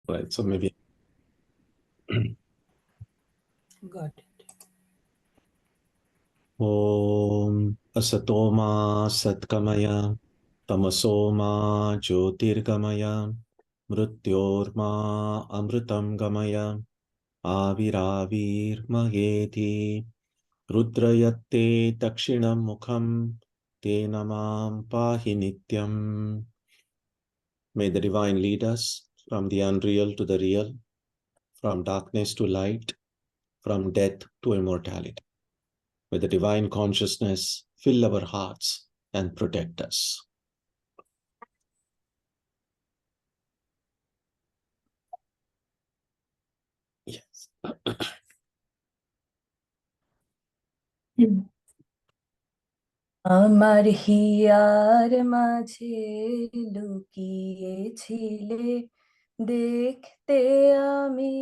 Right. So maybe. Got it. Om Asatoma Satkamaya Tamasoma Jyotirgamaya Mrityorma Amritam Gamaya Aviravir Maheti Rudrayatte Dakshinam Mukham Te Namam Pahi Nityam. May the divine lead us from the unreal to the real, from darkness to light, from death to immortality. May the divine consciousness fill our hearts and protect us. Yes. আমার here মাঝে লুকিয়েছিলে, দেখতে আমি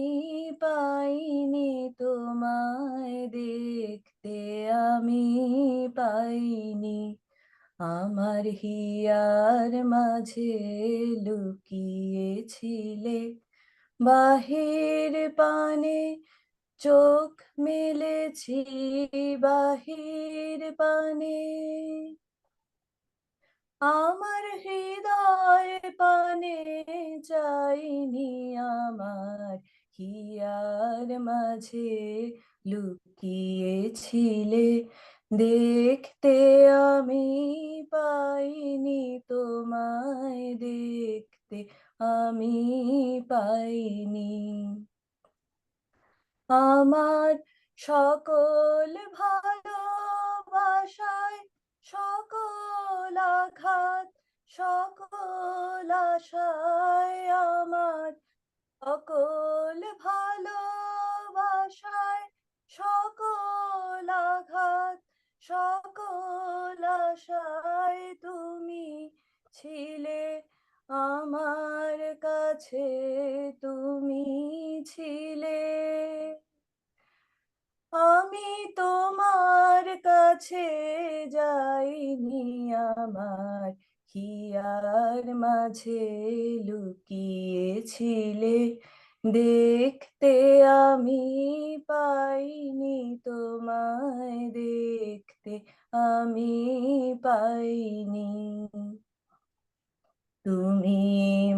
পাইনি তোমায়, দেখতে আমি পাইনি। আমার হিয়ার মাঝে লুকিয়েছিলে, বাহির পানে চোখ মেলেছি, বাহির পানে আমার হৃদয় পানে চাইনি, আমার হিয়ার মাঝে লুকিয়েছিলে, দেখতে আমি পাইনি তোমায়, দেখতে আমি পাইনি। আমার সকল ভালোবাসায়, সকল আঘাত, সকল আশায়, আমার সকল ভালোবাসায়, সকল আঘাত, সকল আশায় তুমি ছিলে আমার কাছে, তুমি ছিলে। আমি তোমার কাছে যাইনি, আমার হিয়ার মাঝে লুকিয়েছিলে, দেখতে আমি পাইনি তোমায়, দেখতে আমি পাইনি। তুমি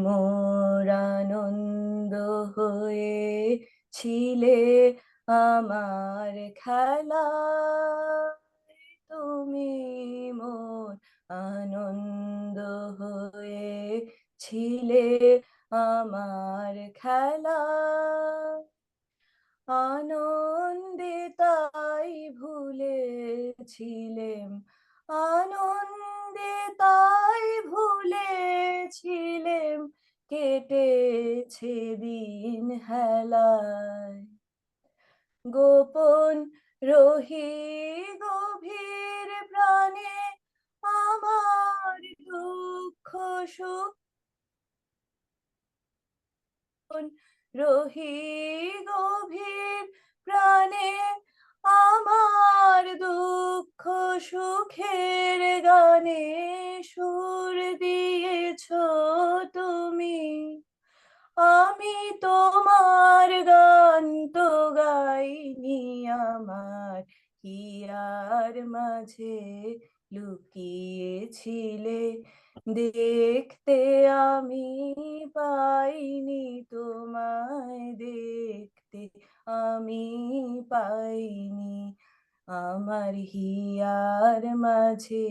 মোর আনন্দ হয়েছিলে, আমার খেলায়, তুমি মোর আনন্দ হয়েছিলে, আমার খেলায়। আনন্দে তাই ভুলেছিলেম, আনন্দে তাই ভুলেছিলেম, কেটেছে দিন হেলায়। গোপন রহি গভীর প্রাণে, আমার দুঃখ সুখ রহি গভীর প্রাণে, আমার দুঃখ সুখের গানে সুর দিয়েছ তুমি। আমি তোমার গান তো গাইনি, আমার হিয়ার মাঝে লুকিয়েছিলে, দেখতে আমি পাইনি তোমায়, দেখতে আমি পাইনি। আমার হিয়ার মাঝে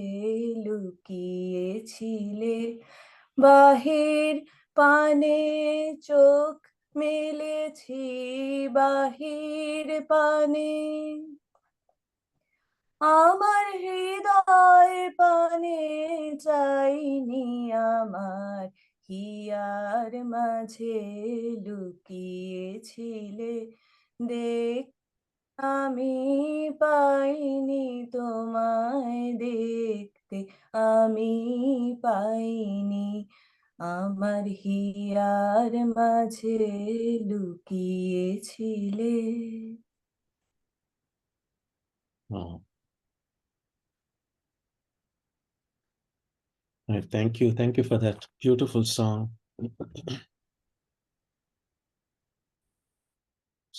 লুকিয়েছিলে, বাহির পানে চোখ মেলেছি, বাহির পানে আমার হৃদয় পানে চাইনি, আমার হিয়ার মাঝে লুকিয়েছিলে, দেখ আমি পাইনি তোমায়, দেখতে আমি পাইনি। আমার হিয়ার মাঝে লুকিয়েছিলে। Oh. Right. Thank you. Thank you for that beautiful song.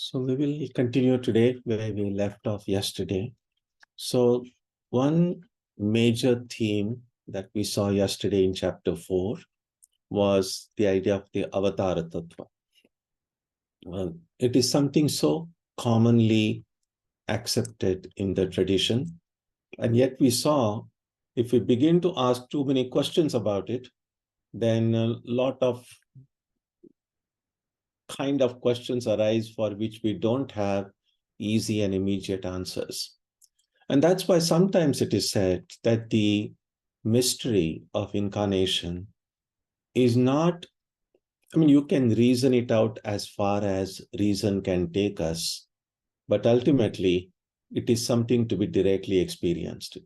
So we will continue today where we left off yesterday. So one major theme that we saw yesterday in chapter 4 was the idea of the Avatara Tattva. It is something so commonly accepted in the tradition. And yet we saw, if we begin to ask too many questions about it, then a lot of kind of questions arise for which we don't have easy and immediate answers. And that's why sometimes it is said that the mystery of incarnation is not, you can reason it out as far as reason can take us, but ultimately it is something to be directly experienced.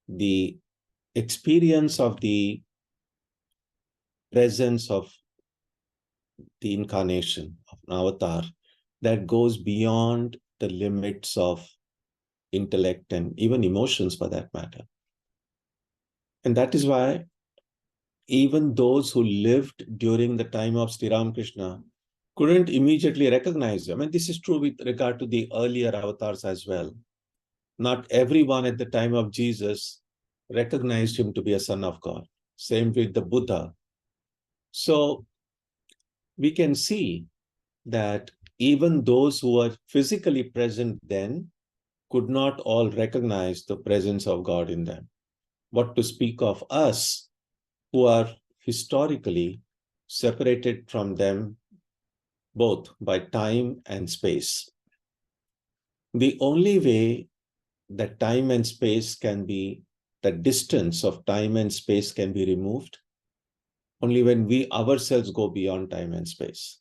The experience of the presence of the incarnation of an avatar that goes beyond the limits of intellect and even emotions for that matter. And that is why even those who lived during the time of Sri Ramakrishna couldn't immediately recognize him. And this is true with regard to the earlier avatars as well. Not everyone at the time of Jesus recognized him to be a son of God. Same with the Buddha. So we can see that even those who were physically present then could not all recognize the presence of God in them. What to speak of us who are historically separated from them both by time and space. The only way that time and space can be, the distance of time and space can be removed only when we ourselves go beyond time and space.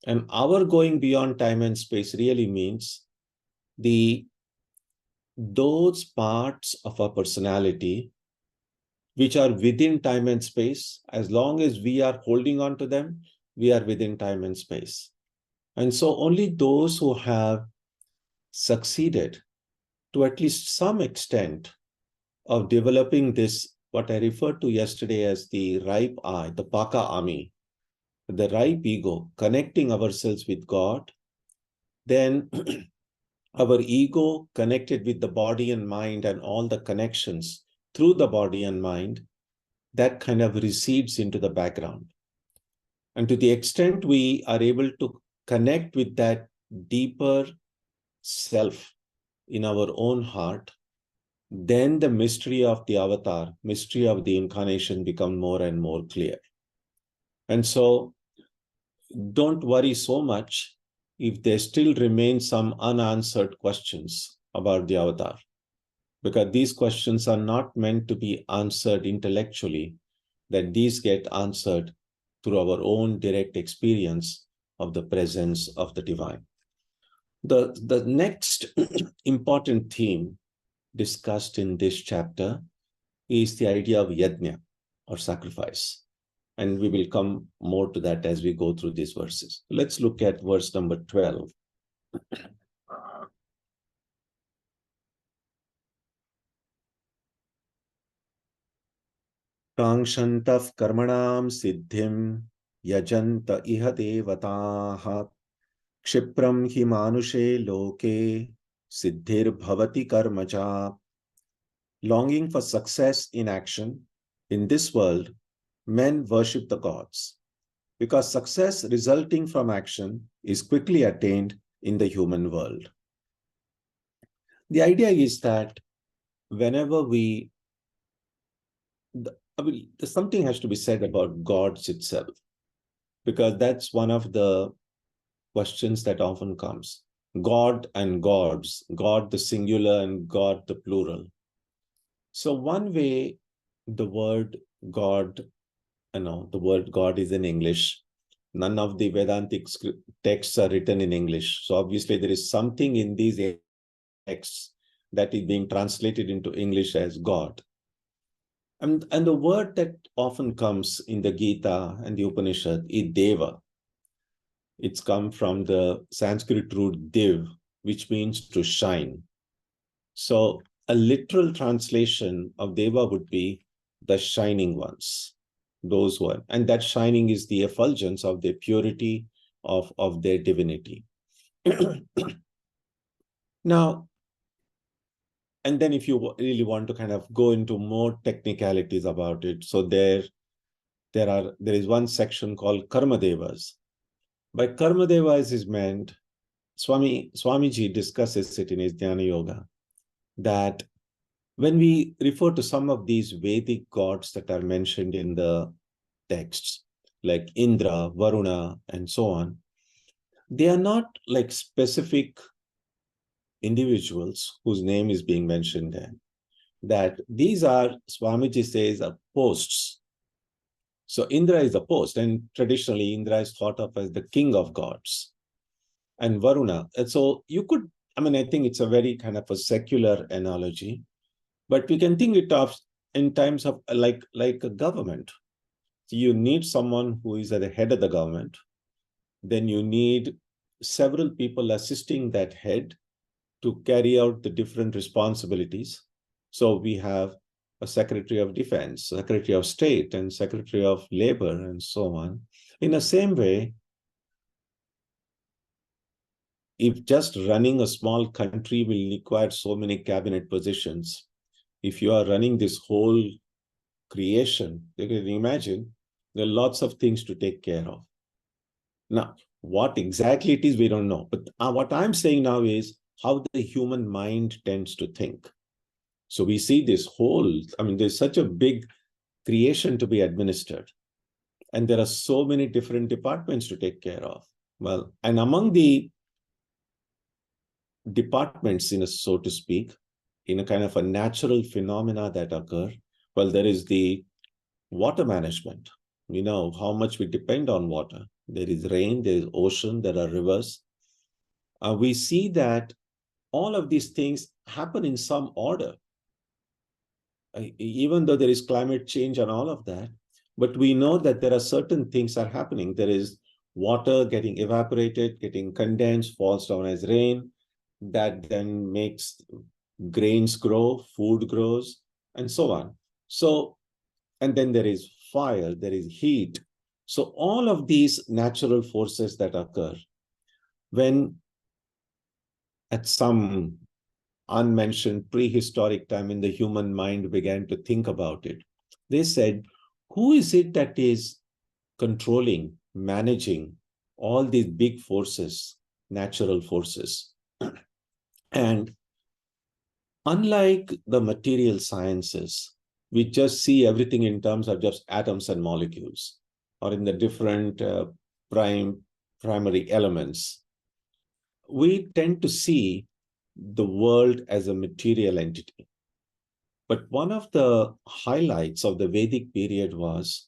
And our going beyond time and space really means those parts of our personality which are within time and space, as long as we are holding on to them, we are within time and space. And so only those who have succeeded to at least some extent of developing this, what I referred to yesterday as the ripe I, the Paka Ami, the ripe ego, connecting ourselves with God, then our ego connected with the body and mind and all the connections through the body and mind, that kind of recedes into the background. And to the extent we are able to connect with that deeper self in our own heart, then the mystery of the avatar, mystery of the incarnation become more and more clear. And so don't worry so much if there still remain some unanswered questions about the avatar, because these questions are not meant to be answered intellectually, that these get answered through our own direct experience of the presence of the divine. The next important theme discussed in this chapter is the idea of yajna, or sacrifice. And we will come more to that as we go through these verses. Let's look at verse number 12. Kangshantaf karmanam siddhim yajanta iha devataha kshipram hi manushe loke siddhir bhavati karmacha. Longing for success in action in this world, men worship the gods, because success resulting from action is quickly attained in the human world. The idea is that whenever something has to be said about gods itself, because that's one of the questions that often comes. God and gods, God the singular and God the plural. So one way the word God, the word God is in English. None of the Vedantic texts are written in English. So obviously there is something in these texts that is being translated into English as God. And the word that often comes in the Gita and the Upanishad is Deva. It's come from the Sanskrit root div, which means to shine. So a literal translation of Deva would be the shining ones. Those who are, and that shining is the effulgence of their purity, of their divinity. Now, and then if you really want to kind of go into more technicalities about it, so there is one section called Karma Devas. By Karma Devas is meant, Swamiji discusses it in his Jnana Yoga, that when we refer to some of these Vedic gods that are mentioned in the texts, like Indra, Varuna, and so on, they are not like specific individuals whose name is being mentioned there. That these are, Swamiji says, are posts. So Indra is a post, and traditionally Indra is thought of as the king of gods, and Varuna. And so you could, I think it's a very kind of a secular analogy, but we can think it of in terms of like a government. So you need someone who is at the head of the government. Then you need several people assisting that head to carry out the different responsibilities. So we have a Secretary of Defense, Secretary of State, and Secretary of Labor, and so on. In the same way, if just running a small country will require so many cabinet positions, if you are running this whole creation, you can imagine there are lots of things to take care of. Now, what exactly it is, we don't know. But what I'm saying now is how the human mind tends to think. So we see this whole, there's such a big creation to be administered. And there are so many different departments to take care of. Well, and among the departments, so to speak, in a kind of a natural phenomena that occur, well, there is the water management. We know how much we depend on water. There is rain, there is ocean, there are rivers. We see that all of these things happen in some order. Even though there is climate change and all of that, but we know that there are certain things are happening. There is water getting evaporated, getting condensed, falls down as rain, that then makes grains grow, food grows, and so on. So, and then there is fire, there is heat. So all of these natural forces that occur, when at some unmentioned prehistoric time in the human mind began to think about it, they said, who is it that is controlling, managing all these big forces, natural forces? And unlike the material sciences, we just see everything in terms of just atoms and molecules, or in the different primary elements. We tend to see the world as a material entity. But one of the highlights of the Vedic period was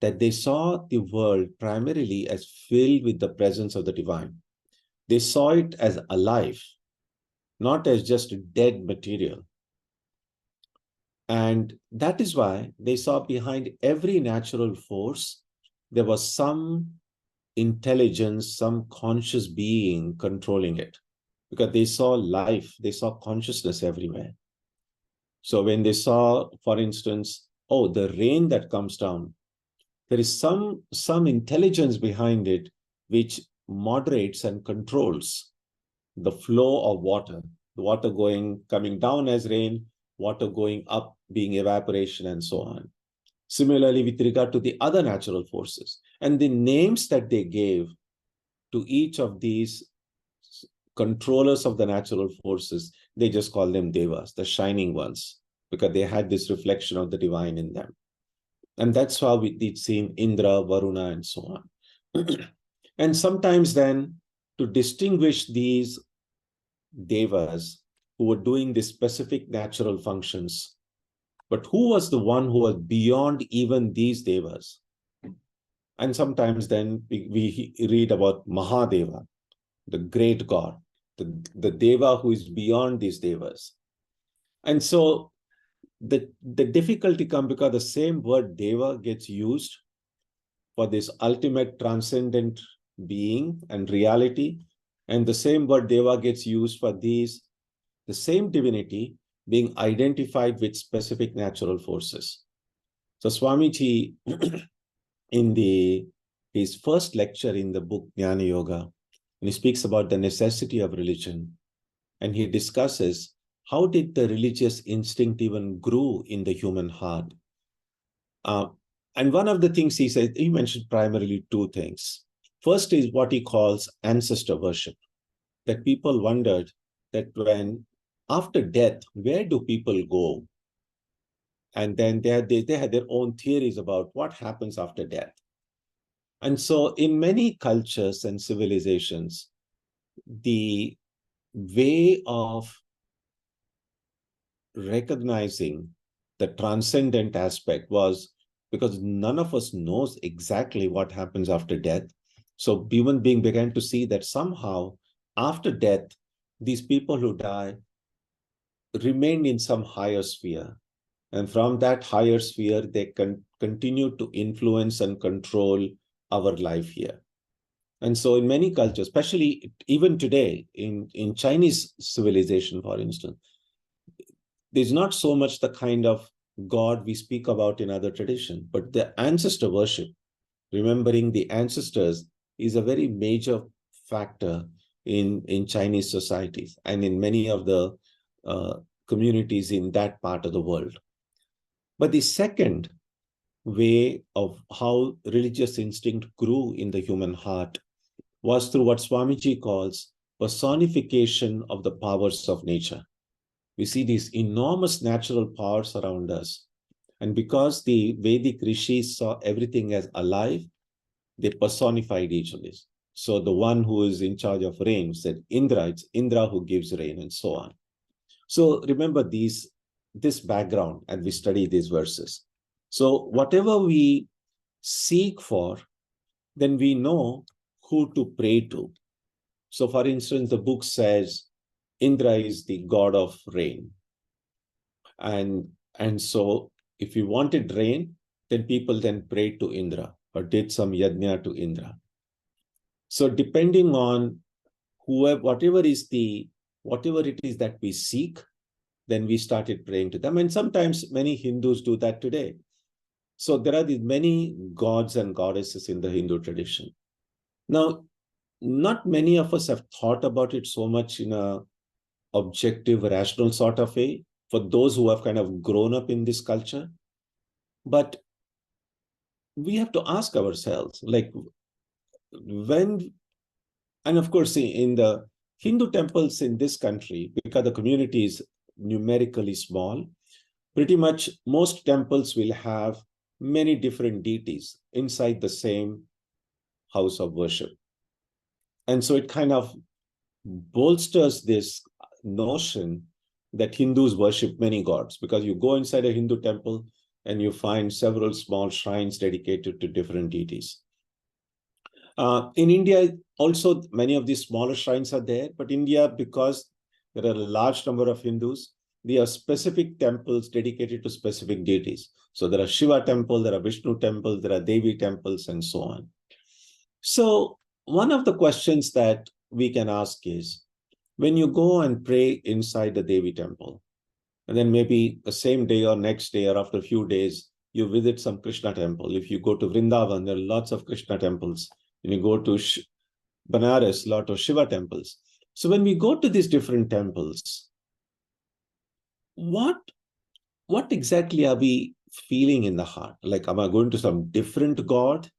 that they saw the world primarily as filled with the presence of the divine. They saw it as alive, not as just dead material. And that is why they saw behind every natural force, there was some intelligence, some conscious being controlling it. Because they saw life, they saw consciousness everywhere. So when they saw, for instance, oh, the rain that comes down, there is some intelligence behind it which moderates and controls the flow of water, the water coming down as rain, water going up being evaporation, and so on. Similarly, with regard to the other natural forces, and the names that they gave to each of these controllers of the natural forces, they just call them devas, the shining ones, because they had this reflection of the divine in them. And that's how we'd seen Indra, Varuna, and so on. And sometimes then, to distinguish these devas who were doing these specific natural functions, but who was the one who was beyond even these devas? And sometimes then we read about Mahadeva, the great god, the deva who is beyond these devas. And so the difficulty comes because the same word deva gets used for this ultimate transcendent being and reality, and the same word deva gets used for the same divinity being identified with specific natural forces. So Swamiji, in his first lecture in the book Jnana Yoga, And he speaks about the necessity of religion. And he discusses how did the religious instinct even grew in the human heart. And one of the things he said, he mentioned primarily two things. First is what he calls ancestor worship, that people wondered that when after death, where do people go? And then they had their own theories about what happens after death. And so in many cultures and civilizations, the way of recognizing the transcendent aspect was because none of us knows exactly what happens after death. So human being began to see that somehow after death, these people who die remain in some higher sphere. And from that higher sphere, they can continue to influence and control our life here. And so in many cultures, especially even today in Chinese civilization, for instance, there's not so much the kind of God we speak about in other traditions, but the ancestor worship, remembering the ancestors, is a very major factor in Chinese societies and in many of the communities in that part of the world. But the second way of how religious instinct grew in the human heart was through what Swamiji calls personification of the powers of nature. We see these enormous natural powers around us. And because the Vedic rishis saw everything as alive, they personified each of these. So the one who is in charge of rain said Indra, it's Indra who gives rain, and so on. So remember this background and we study these verses. So whatever we seek for, then we know who to pray to. So for instance, the book says Indra is the god of rain. And so if you wanted rain, then people then prayed to Indra or did some yajna to Indra. So depending on whatever it is that we seek, then we started praying to them. And sometimes many Hindus do that today. So there are these many gods and goddesses in the Hindu tradition. Now, not many of us have thought about it so much in a objective, rational sort of way for those who have kind of grown up in this culture. But we have to ask ourselves, like, when, and of course, in the Hindu temples in this country, because the community is numerically small, pretty much most temples will have many different deities inside the same house of worship. And so it kind of bolsters this notion that Hindus worship many gods, because you go inside a Hindu temple and you find several small shrines dedicated to different deities. In India, also, many of these smaller shrines are there, but India, because there are a large number of Hindus, there are specific temples dedicated to specific deities. So there are Shiva temples, there are Vishnu temples, there are Devi temples, and so on. So one of the questions that we can ask is, when you go and pray inside the Devi temple, and then maybe the same day or next day or after a few days, you visit some Krishna temple. If you go to Vrindavan, there are lots of Krishna temples. When you go to Banaras, a lot of Shiva temples. So when we go to these different temples, what exactly are we feeling in the heart? Like, am I going to some different God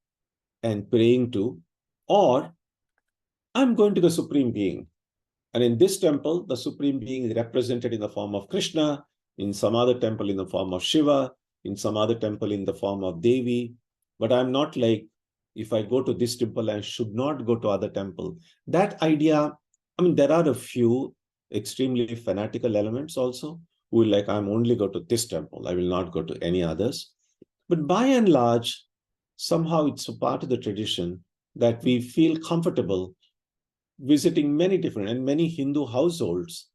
and praying to, or I'm going to the Supreme Being? And in this temple, the Supreme Being is represented in the form of Krishna, in some other temple in the form of Shiva, in some other temple in the form of Devi. But I'm not like, if I go to this temple, I should not go to other temple. That idea, I mean, there are a few extremely fanatical elements also who will like, I'm only go to this temple. I will not go to any others. But by and large, somehow it's a part of the tradition that we feel comfortable visiting many different, and many Hindu households,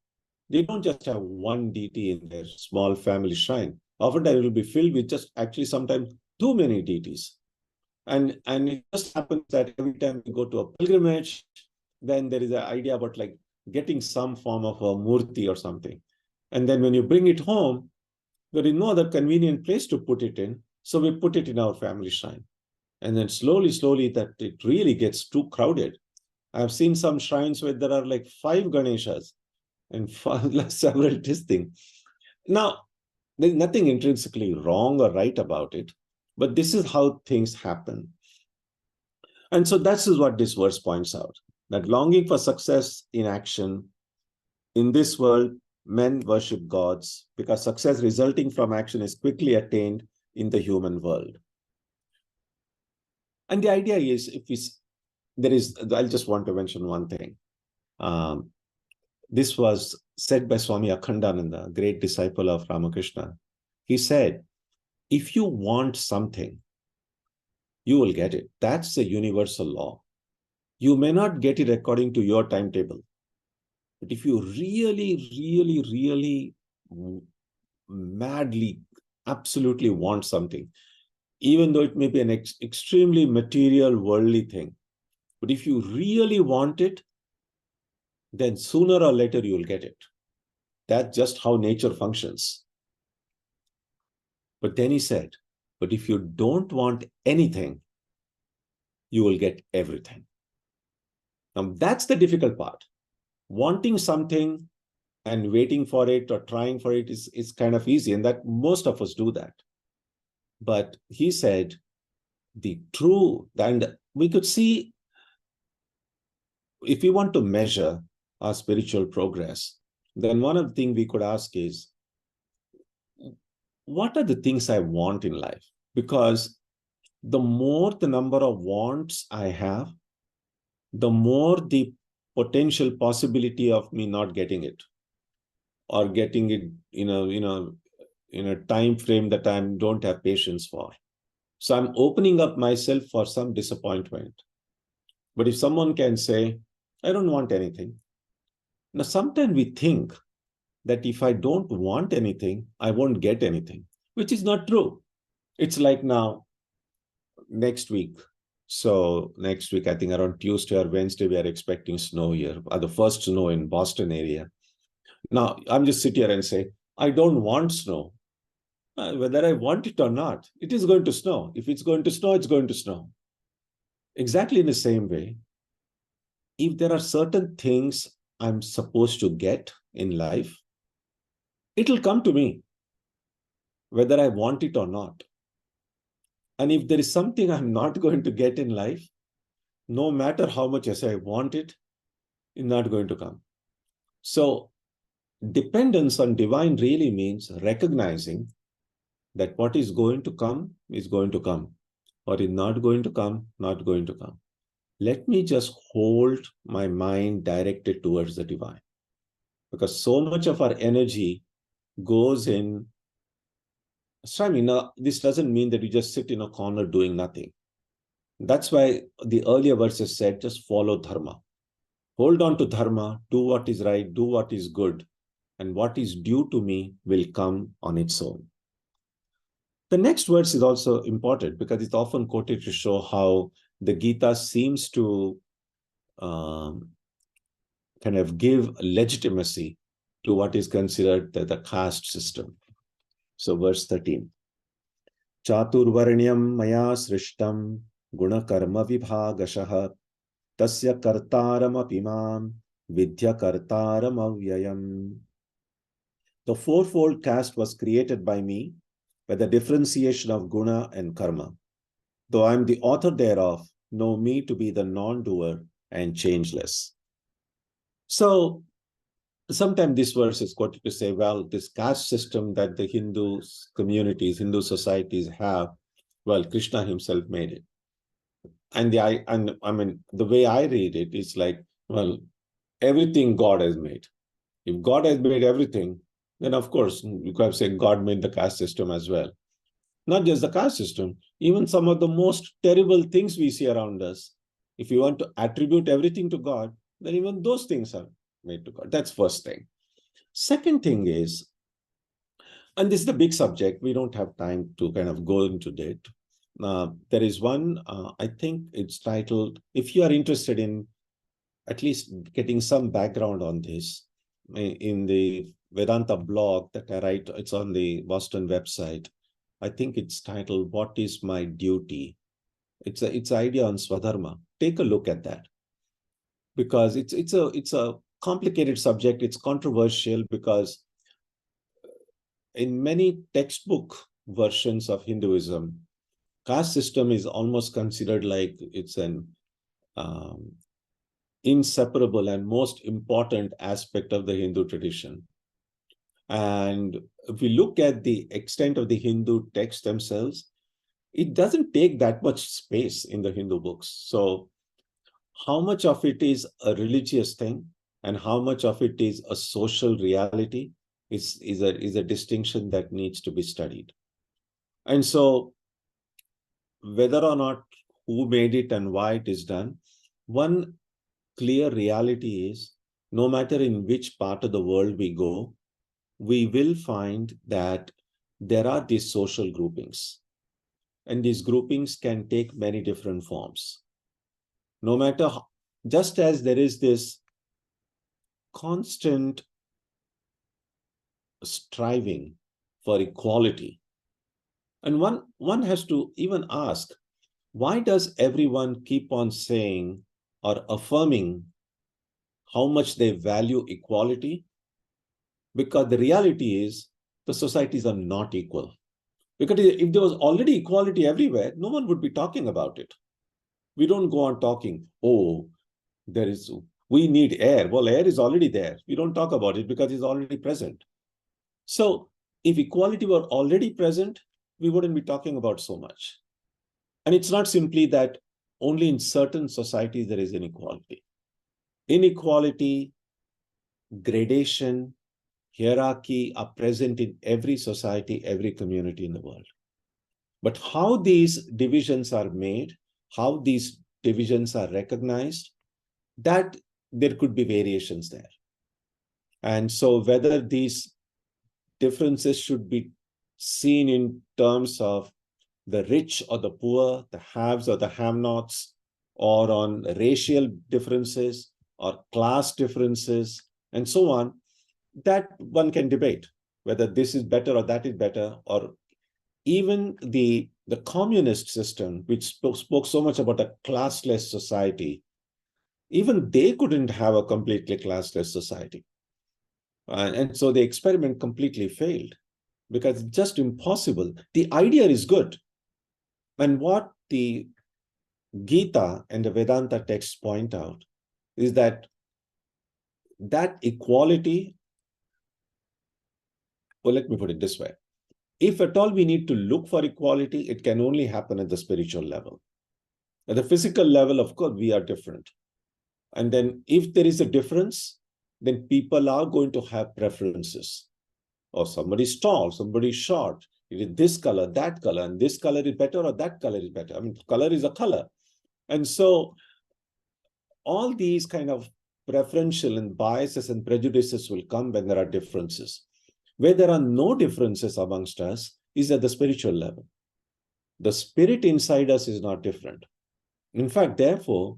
they don't just have one deity in their small family shrine. Often it will be filled with just actually sometimes too many deities. And it just happens that every time you go to a pilgrimage, then there is an idea about like getting some form of a murti or something. And then when you bring it home, there is no other convenient place to put it in. So we put it in our family shrine. And then slowly, that it really gets too crowded. I've seen some shrines where there are like 5 Ganeshas and several things. Now, there's nothing intrinsically wrong or right about it, but this is how things happen. And so that is what this verse points out, that longing for success in action, in this world, men worship gods because success resulting from action is quickly attained in the human world. And the idea is, I just want to mention one thing. This was said by Swami Akhandananda, a great disciple of Ramakrishna. He said, if you want something, you will get it. That's the universal law. You may not get it according to your timetable. But if you really, really, really madly, absolutely want something, even though it may be an extremely material, worldly thing, but if you really want it, then sooner or later you will get it. That's just how nature functions. But then he said, but if you don't want anything, you will get everything. Now, that's the difficult part. Wanting something and waiting for it or trying for it is kind of easy, and that most of us do that. But he said, the true, and we could see, if we want to measure our spiritual progress, then one of the things we could ask is, what are the things I want in life? Because the more the number of wants I have, the more the potential possibility of me not getting it, or getting it in a time frame that I don't have patience for. So I'm opening up myself for some disappointment. But if someone can say, I don't want anything. Now, sometimes we think that if I don't want anything, I won't get anything, which is not true. It's like now, next week. So next week, I think around Tuesday or Wednesday, we are expecting snow here, the first snow in Boston area. Now, I'm just sit here and say, I don't want snow. Whether I want it or not, it is going to snow. If it's going to snow, it's going to snow. Exactly in the same way, if there are certain things I'm supposed to get in life, it'll come to me, whether I want it or not. And if there is something I'm not going to get in life, no matter how much as I want it, it's not going to come. So dependence on divine really means recognizing that what is going to come is going to come, or is not going to come, not going to come. Let me just hold my mind directed towards the divine. Because so much of our energy goes in. Swami, now this doesn't mean that you just sit in a corner doing nothing. That's why the earlier verses said, just follow dharma. Hold on to dharma, do what is right, do what is good, and what is due to me will come on its own. The next verse is also important because it's often quoted to show how the Gita seems to kind of give legitimacy to what is considered the caste system. So verse 13. Chaturvarnyam maya srishtam gunakarma vibhagashah tasya kartaram apimam vidya kartaram avyayam. The fourfold caste was created by me by the differentiation of guna and karma. Though I am the author thereof, know me to be the non-doer and changeless. So sometimes this verse is quoted to say, well, this caste system that the Hindu communities, Hindu societies have, well, Krishna himself made it. And the way I read it is like, well, everything God has made. If God has made everything, then of course, you could have said God made the caste system as well. Not just the caste system, even some of the most terrible things we see around us. If you want to attribute everything to God, then even those things are made to God. That's first thing. Second thing is, and this is the big subject, we don't have time to kind of go into it. There is one, I think it's titled, if you are interested in at least getting some background on this, in the Vedanta blog that I write, it's on the Boston website. I think it's titled, What is My Duty? It's idea on Swadharma. Take a look at that. because it's a complicated subject. It's controversial because in many textbook versions of Hinduism, caste system is almost considered like it's an inseparable and most important aspect of the Hindu tradition. And if we look at the extent of the Hindu texts themselves, it doesn't take that much space in the Hindu books. So how much of it is a religious thing and how much of it is a social reality is a distinction that needs to be studied. And so whether or not who made it and why it is done, one clear reality is no matter in which part of the world we go, we will find that there are these social groupings. And these groupings can take many different forms. No matter how, just as there is this constant striving for equality. And one has to even ask, why does everyone keep on saying or affirming how much they value equality? Because the reality is the societies are not equal. Because if there was already equality everywhere, no one would be talking about it. We don't go on talking, oh, we need air. Well, air is already there. We don't talk about it because it's already present. So if equality were already present, we wouldn't be talking about so much. And it's not simply that only in certain societies there is inequality. Inequality, gradation, hierarchy are present in every society, every community in the world. But how these divisions are made, how these divisions are recognized, that there could be variations there. And so whether these differences should be seen in terms of the rich or the poor, the haves or the have-nots, or on racial differences or class differences, and so on, that one can debate whether this is better or that is better, or even the communist system, which spoke so much about a classless society, even they couldn't have a completely classless society. And so the experiment completely failed because it's just impossible. The idea is good. And what the Gita and the Vedanta texts point out is that equality, well, let me put it this way. If at all we need to look for equality, it can only happen at the spiritual level. At the physical level, of course, we are different. And then if there is a difference, then people are going to have preferences. Or somebody's tall, somebody's short. It is this color, that color, and this color is better or that color is better. I mean, color is a color. And so all these kind of preferential and biases and prejudices will come when there are differences. Where there are no differences amongst us is at the spiritual level. The spirit inside us is not different. In fact, therefore,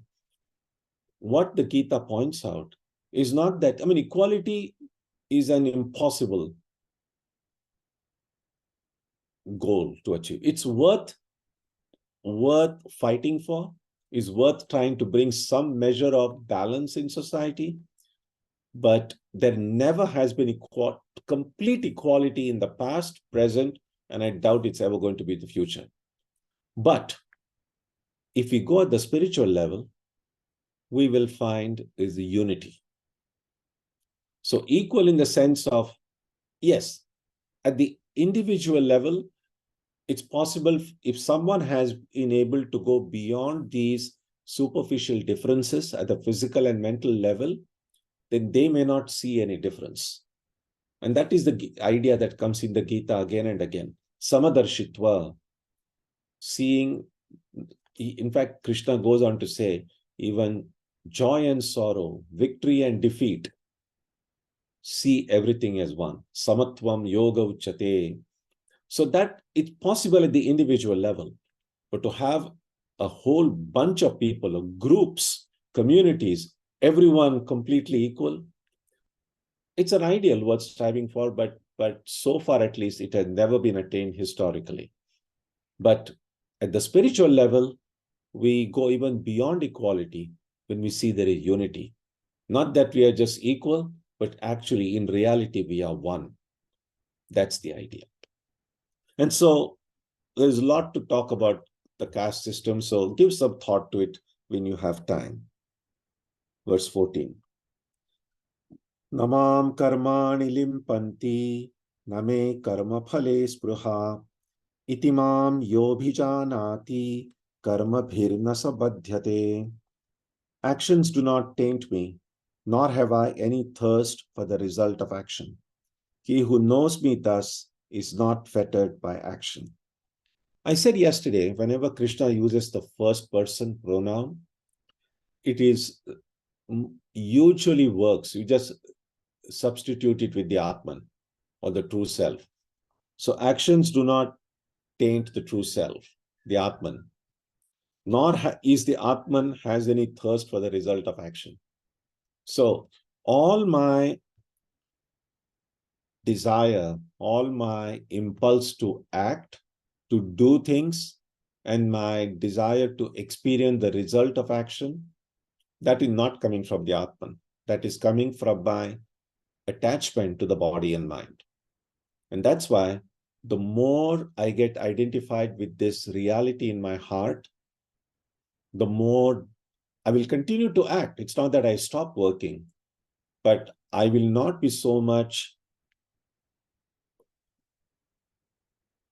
what the Gita points out is not that, I mean, equality is an impossible goal to achieve. It's worth fighting for, is worth trying to bring some measure of balance in society, but there never has been complete equality in the past, present, and I doubt it's ever going to be in the future. But if we go at the spiritual level, we will find is the unity. So equal in the sense of, yes, at the individual level, it's possible if someone has been able to go beyond these superficial differences at the physical and mental level, then they may not see any difference. And that is the idea that comes in the Gita again and again. Samadarshitva, seeing, in fact, Krishna goes on to say, even joy and sorrow, victory and defeat, see everything as one. Samatvam yoga uchate. So that it's possible at the individual level, but to have a whole bunch of people, of groups, communities, everyone completely equal, it's an ideal worth striving for, but so far at least it has never been attained historically. But at the spiritual level, we go even beyond equality when we see there is unity. Not that we are just equal, but actually in reality we are one. That's the idea. And so there's a lot to talk about the caste system, so give some thought to it when you have time. Verse 14. Namam karmani limpanti, name karma phale spruha, itimam yobhijanati, karma bhirna sabadhyate. Actions do not taint me, nor have I any thirst for the result of action. He who knows me thus is not fettered by action. I said yesterday, whenever Krishna uses the first person pronoun, it is usually works. You just substitute it with the Atman or the true self. So actions do not taint the true self, the Atman. Nor is the Atman has any thirst for the result of action. So all my desire, all my impulse to act, to do things, and my desire to experience the result of action, that is not coming from the Atman. That is coming from my attachment to the body and mind. And that's why the more I get identified with this reality in my heart, the more I will continue to act. It's not that I stop working, but I will not be so much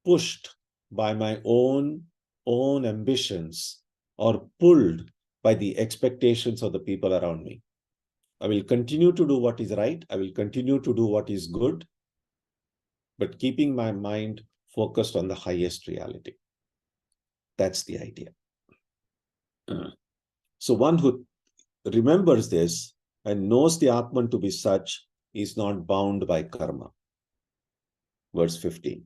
pushed by my own ambitions or pulled by the expectations of the people around me. I will continue to do what is right. I will continue to do what is good, but keeping my mind focused on the highest reality. That's the idea. So one who remembers this and knows the Atman to be such is not bound by karma. Verse 15.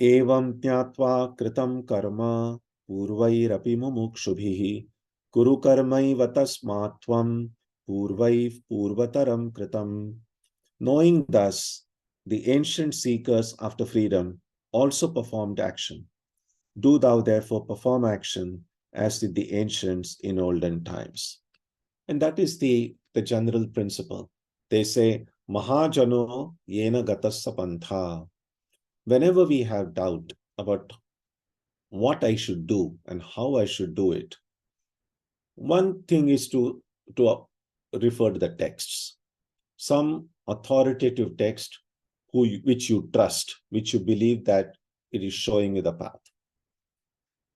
Evam jnatva kritam karma purvairapi mumukshubhihi kuru karmaiva tasmatvam purvaiv purvataram kritam. Knowing thus, the ancient seekers after freedom also performed action. Do thou therefore perform action as did the ancients in olden times. And that is the general principle. They say, Mahajano yena gatassa pantha. Whenever we have doubt about what I should do and how I should do it, one thing is to refer to the texts. Some authoritative text which you trust, which you believe that it is showing you the path.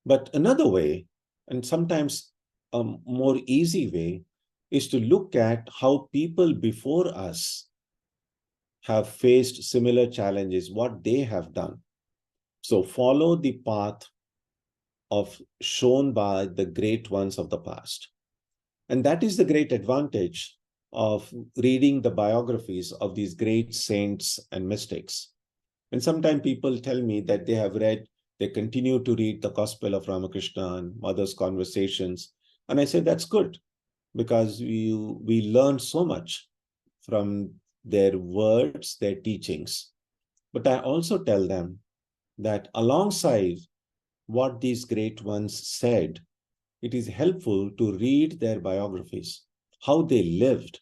But another way, and sometimes a more easy way, is to look at how people before us have faced similar challenges, what they have done. So follow the path shown by the great ones of the past. And that is the great advantage of reading the biographies of these great saints and mystics. And sometimes people tell me that they continue to read the Gospel of Ramakrishna and Mother's Conversations. And I say, that's good, because we learn so much from their words, their teachings. But I also tell them that alongside what these great ones said, it is helpful to read their biographies, how they lived,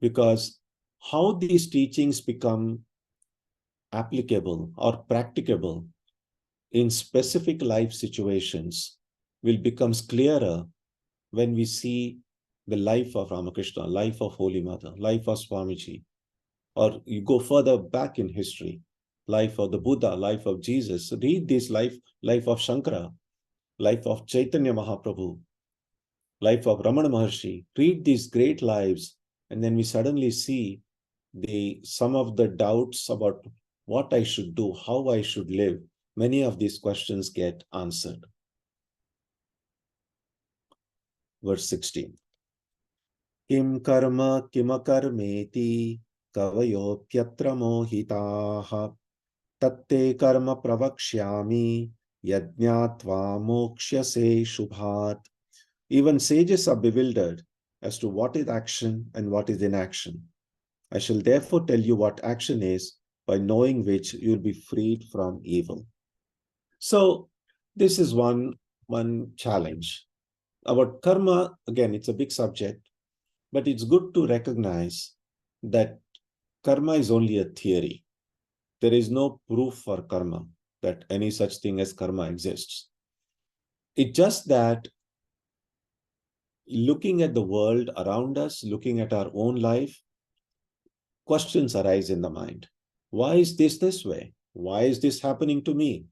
because how these teachings become applicable or practicable in specific life situations will become clearer when we see the life of Ramakrishna, life of Holy Mother, life of Swamiji, or you go further back in history, life of the Buddha, life of Jesus. Read this life of Shankara, life of Chaitanya Mahaprabhu, life of Ramana Maharshi. Read these great lives, and then we suddenly see some of the doubts about what I should do, how I should live. Many of these questions get answered. Verse 16. Kim karma kimakarmeti kavayopyatra mohitaha tatte karma pravakshyami yajñatva mokshyase shubhat. Even sages are bewildered as to what is action and what is inaction. I shall therefore tell you what action is, by knowing which you will be freed from evil. So this is one challenge. About karma, again, it's a big subject, but it's good to recognize that karma is only a theory. There is no proof for karma, that any such thing as karma exists. It's just that looking at the world around us, looking at our own life, questions arise in the mind. Why is this way? Why is this happening to me?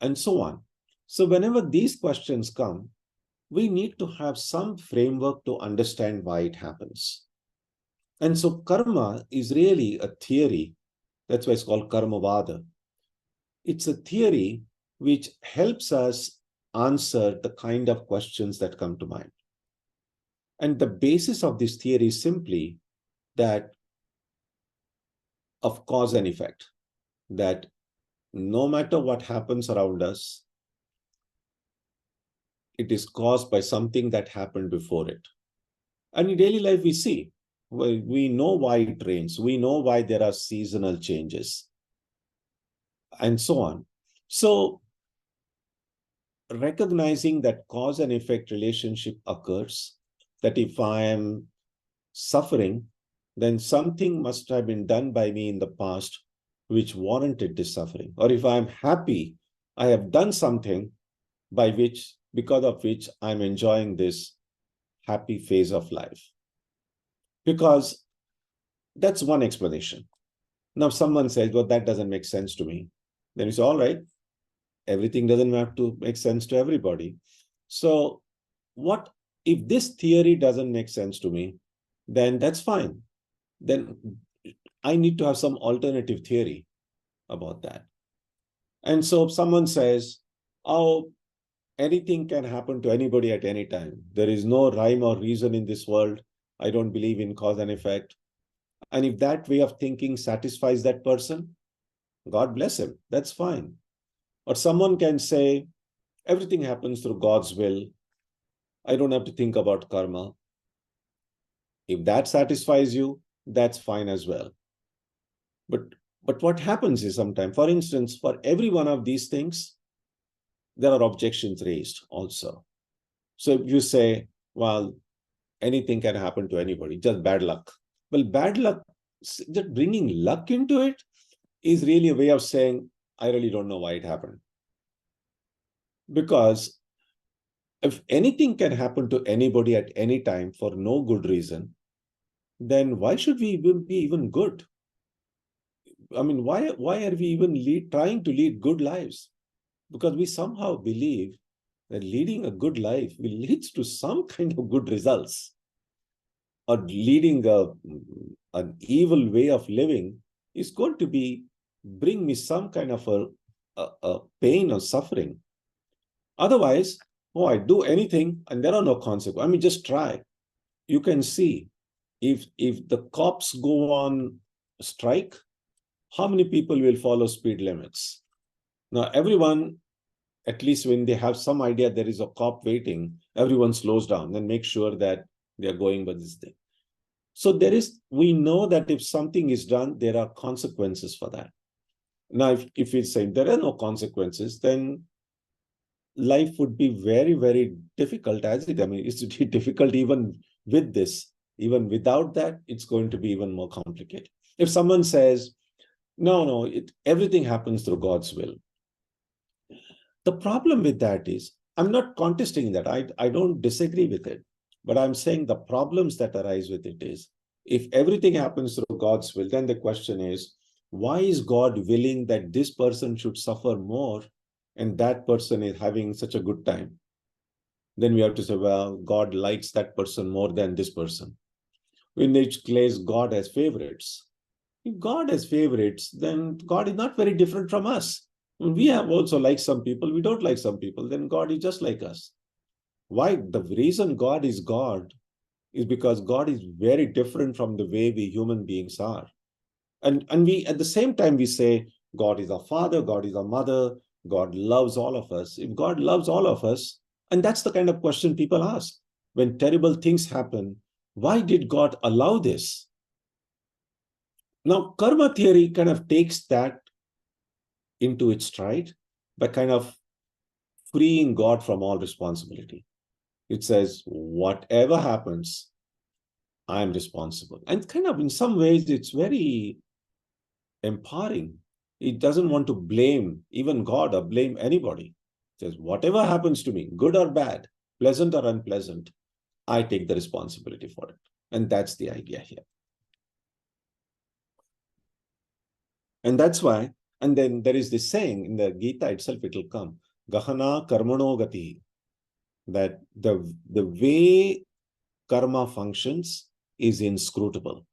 And so on. So whenever these questions come, we need to have some framework to understand why it happens. And so karma is really a theory. That's why it's called karmavada. It's a theory which helps us answer the kind of questions that come to mind. And the basis of this theory is simply that of cause and effect, that no matter what happens around us, it is caused by something that happened before it. And in daily life, we see, we know why it rains, we know why there are seasonal changes, and so on. So recognizing that cause and effect relationship occurs, that if I am suffering, then something must have been done by me in the past which warranted this suffering. Or if I'm happy, I have done something because of which I'm enjoying this happy phase of life. Because that's one explanation. Now, if someone says, well, that doesn't make sense to me, then you say, all right, everything doesn't have to make sense to everybody. So what if this theory doesn't make sense to me, then that's fine. Then I need to have some alternative theory about that. And so if someone says, oh, anything can happen to anybody at any time. There is no rhyme or reason in this world. I don't believe in cause and effect. And if that way of thinking satisfies that person, God bless him. That's fine. Or someone can say, everything happens through God's will. I don't have to think about karma. If that satisfies you, that's fine as well. But what happens is sometimes, for instance, for every one of these things, there are objections raised also. So if you say, well, anything can happen to anybody, just bad luck. Well, bad luck, just bringing luck into it is really a way of saying, I really don't know why it happened. Because if anything can happen to anybody at any time for no good reason, then why should we even be even good? I mean, why are we even trying to lead good lives? Because we somehow believe that leading a good life will lead to some kind of good results. Or leading an evil way of living is going to bring me some kind of a pain or suffering. Otherwise, I do anything and there are no consequences. I mean, just try. You can see if the cops go on strike, how many people will follow speed limits? Now, everyone, at least when they have some idea there is a cop waiting, everyone slows down and makes sure that they are going by this thing. So we know that if something is done, there are consequences for that. Now, if we say there are no consequences, then life would be very, very difficult as it. I mean, it's difficult even with this. Even without that, it's going to be even more complicated. If someone says, no, everything happens through God's will. The problem with that is, I'm not contesting that. I don't disagree with it. But I'm saying the problems that arise with it is, if everything happens through God's will, then the question is, why is God willing that this person should suffer more and that person is having such a good time? Then we have to say, well, God likes that person more than this person. In which case, God has favorites. If God has favorites, then God is not very different from us. We have also liked some people, we don't like some people, then God is just like us. Why? The reason God is God is because God is very different from the way we human beings are. And we, at the same time, we say, God is our father, God is our mother, God loves all of us. If God loves all of us, and that's the kind of question people ask, when terrible things happen, why did God allow this? Now, karma theory kind of takes that into its stride by kind of freeing God from all responsibility. It says, whatever happens, I am responsible. And kind of in some ways, it's very empowering. It doesn't want to blame even God or blame anybody. It says, whatever happens to me, good or bad, pleasant or unpleasant, I take the responsibility for it. And that's the idea here. And that's why, and then there is this saying in the Gita itself, it will come, Gahana Karmano Gati, that the way karma functions is inscrutable.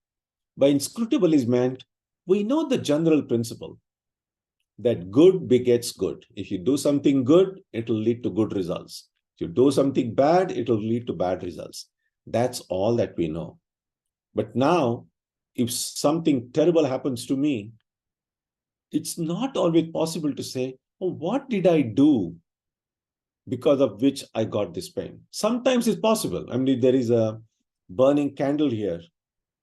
By inscrutable is meant, we know the general principle that good begets good. If you do something good, it will lead to good results. If you do something bad, it will lead to bad results. That's all that we know. But now, if something terrible happens to me, it's not always possible to say, oh, what did I do because of which I got this pain? Sometimes it's possible. I mean, there is a burning candle here,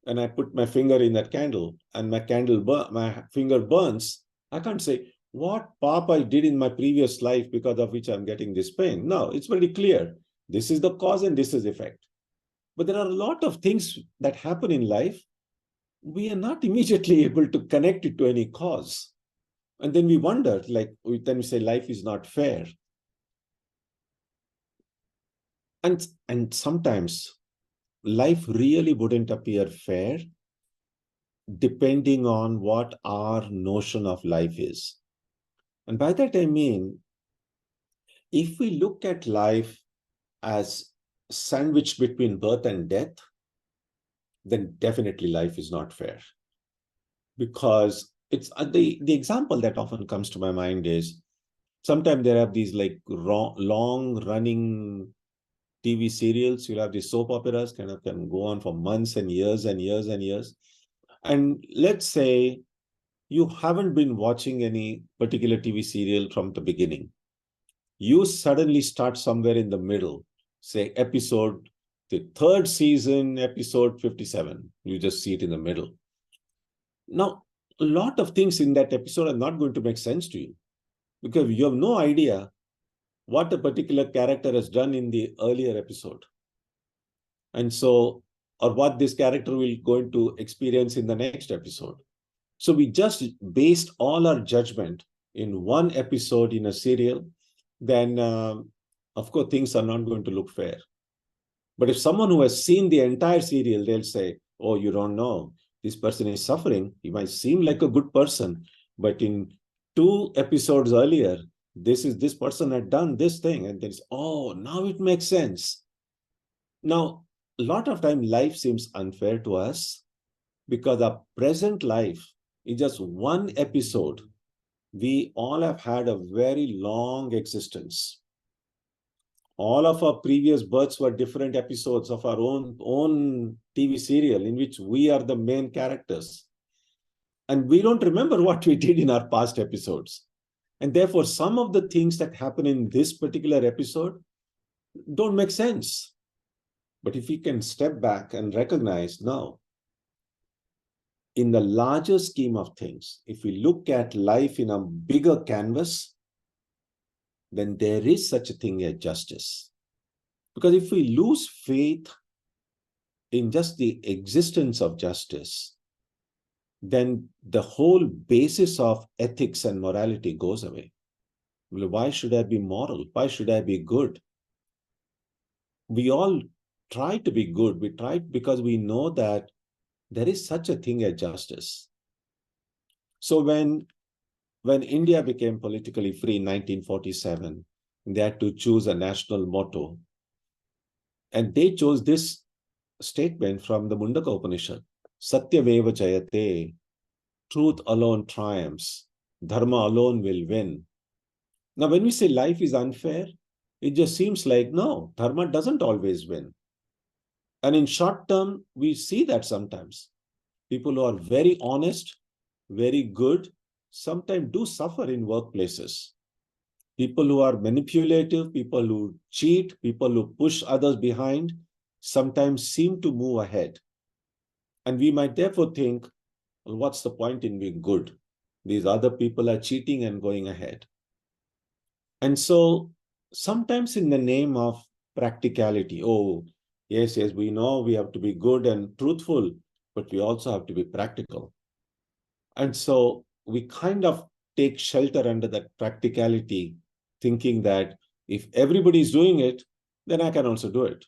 and I put my finger in that candle, and my finger burns. I can't say what papa I did in my previous life because of which I'm getting this pain. No, it's very clear. This is the cause and this is effect. But there are a lot of things that happen in life. We are not immediately able to connect it to any cause. And then we wonder, then we say life is not fair. And sometimes life really wouldn't appear fair depending on what our notion of life is. And by that I mean, if we look at life as sandwiched between birth and death, then definitely life is not fair. Because it's the example that often comes to my mind is, sometimes there are these long running TV serials. You'll have these soap operas can go on for months and years and years and years. And let's say you haven't been watching any particular TV serial from the beginning. You suddenly start somewhere in the middle, say the third season, episode 57. You just see it in the middle. Now, a lot of things in that episode are not going to make sense to you because you have no idea what a particular character has done in the earlier episode. And so, or what this character will going to experience in the next episode. So we just based all our judgment in one episode in a serial, then of course things are not going to look fair. But if someone who has seen the entire serial, they'll say, oh, you don't know, this person is suffering. He might seem like a good person, but in 2 episodes earlier, this person had done this thing, and there's, oh, now it makes sense. Now, a lot of time life seems unfair to us because our present life is just one episode. We all have had a very long existence. All of our previous births were different episodes of our own TV serial in which we are the main characters. And we don't remember what we did in our past episodes. And therefore, some of the things that happen in this particular episode don't make sense. But if we can step back and recognize, now, in the larger scheme of things, if we look at life in a bigger canvas, then there is such a thing as justice. Because if we lose faith in just the existence of justice, then the whole basis of ethics and morality goes away. Why should I be moral? Why should I be good? We all try to be good. We try because we know that there is such a thing as justice. So when India became politically free in 1947, they had to choose a national motto. And they chose this statement from the Mundaka Upanishad, Satyameva Jayate, truth alone triumphs, dharma alone will win. Now, when we say life is unfair, it just seems like, no, dharma doesn't always win. And in short term, we see that sometimes. People who are very honest, very good, sometimes do suffer in workplaces. People who are manipulative, people who cheat, people who push others behind, sometimes seem to move ahead. And we might therefore think, well, what's the point in being good? These other people are cheating and going ahead. And so sometimes in the name of practicality. Oh, yes, we know we have to be good and truthful, but we also have to be practical. And so we kind of take shelter under that practicality, thinking that if everybody is doing it, then I can also do it.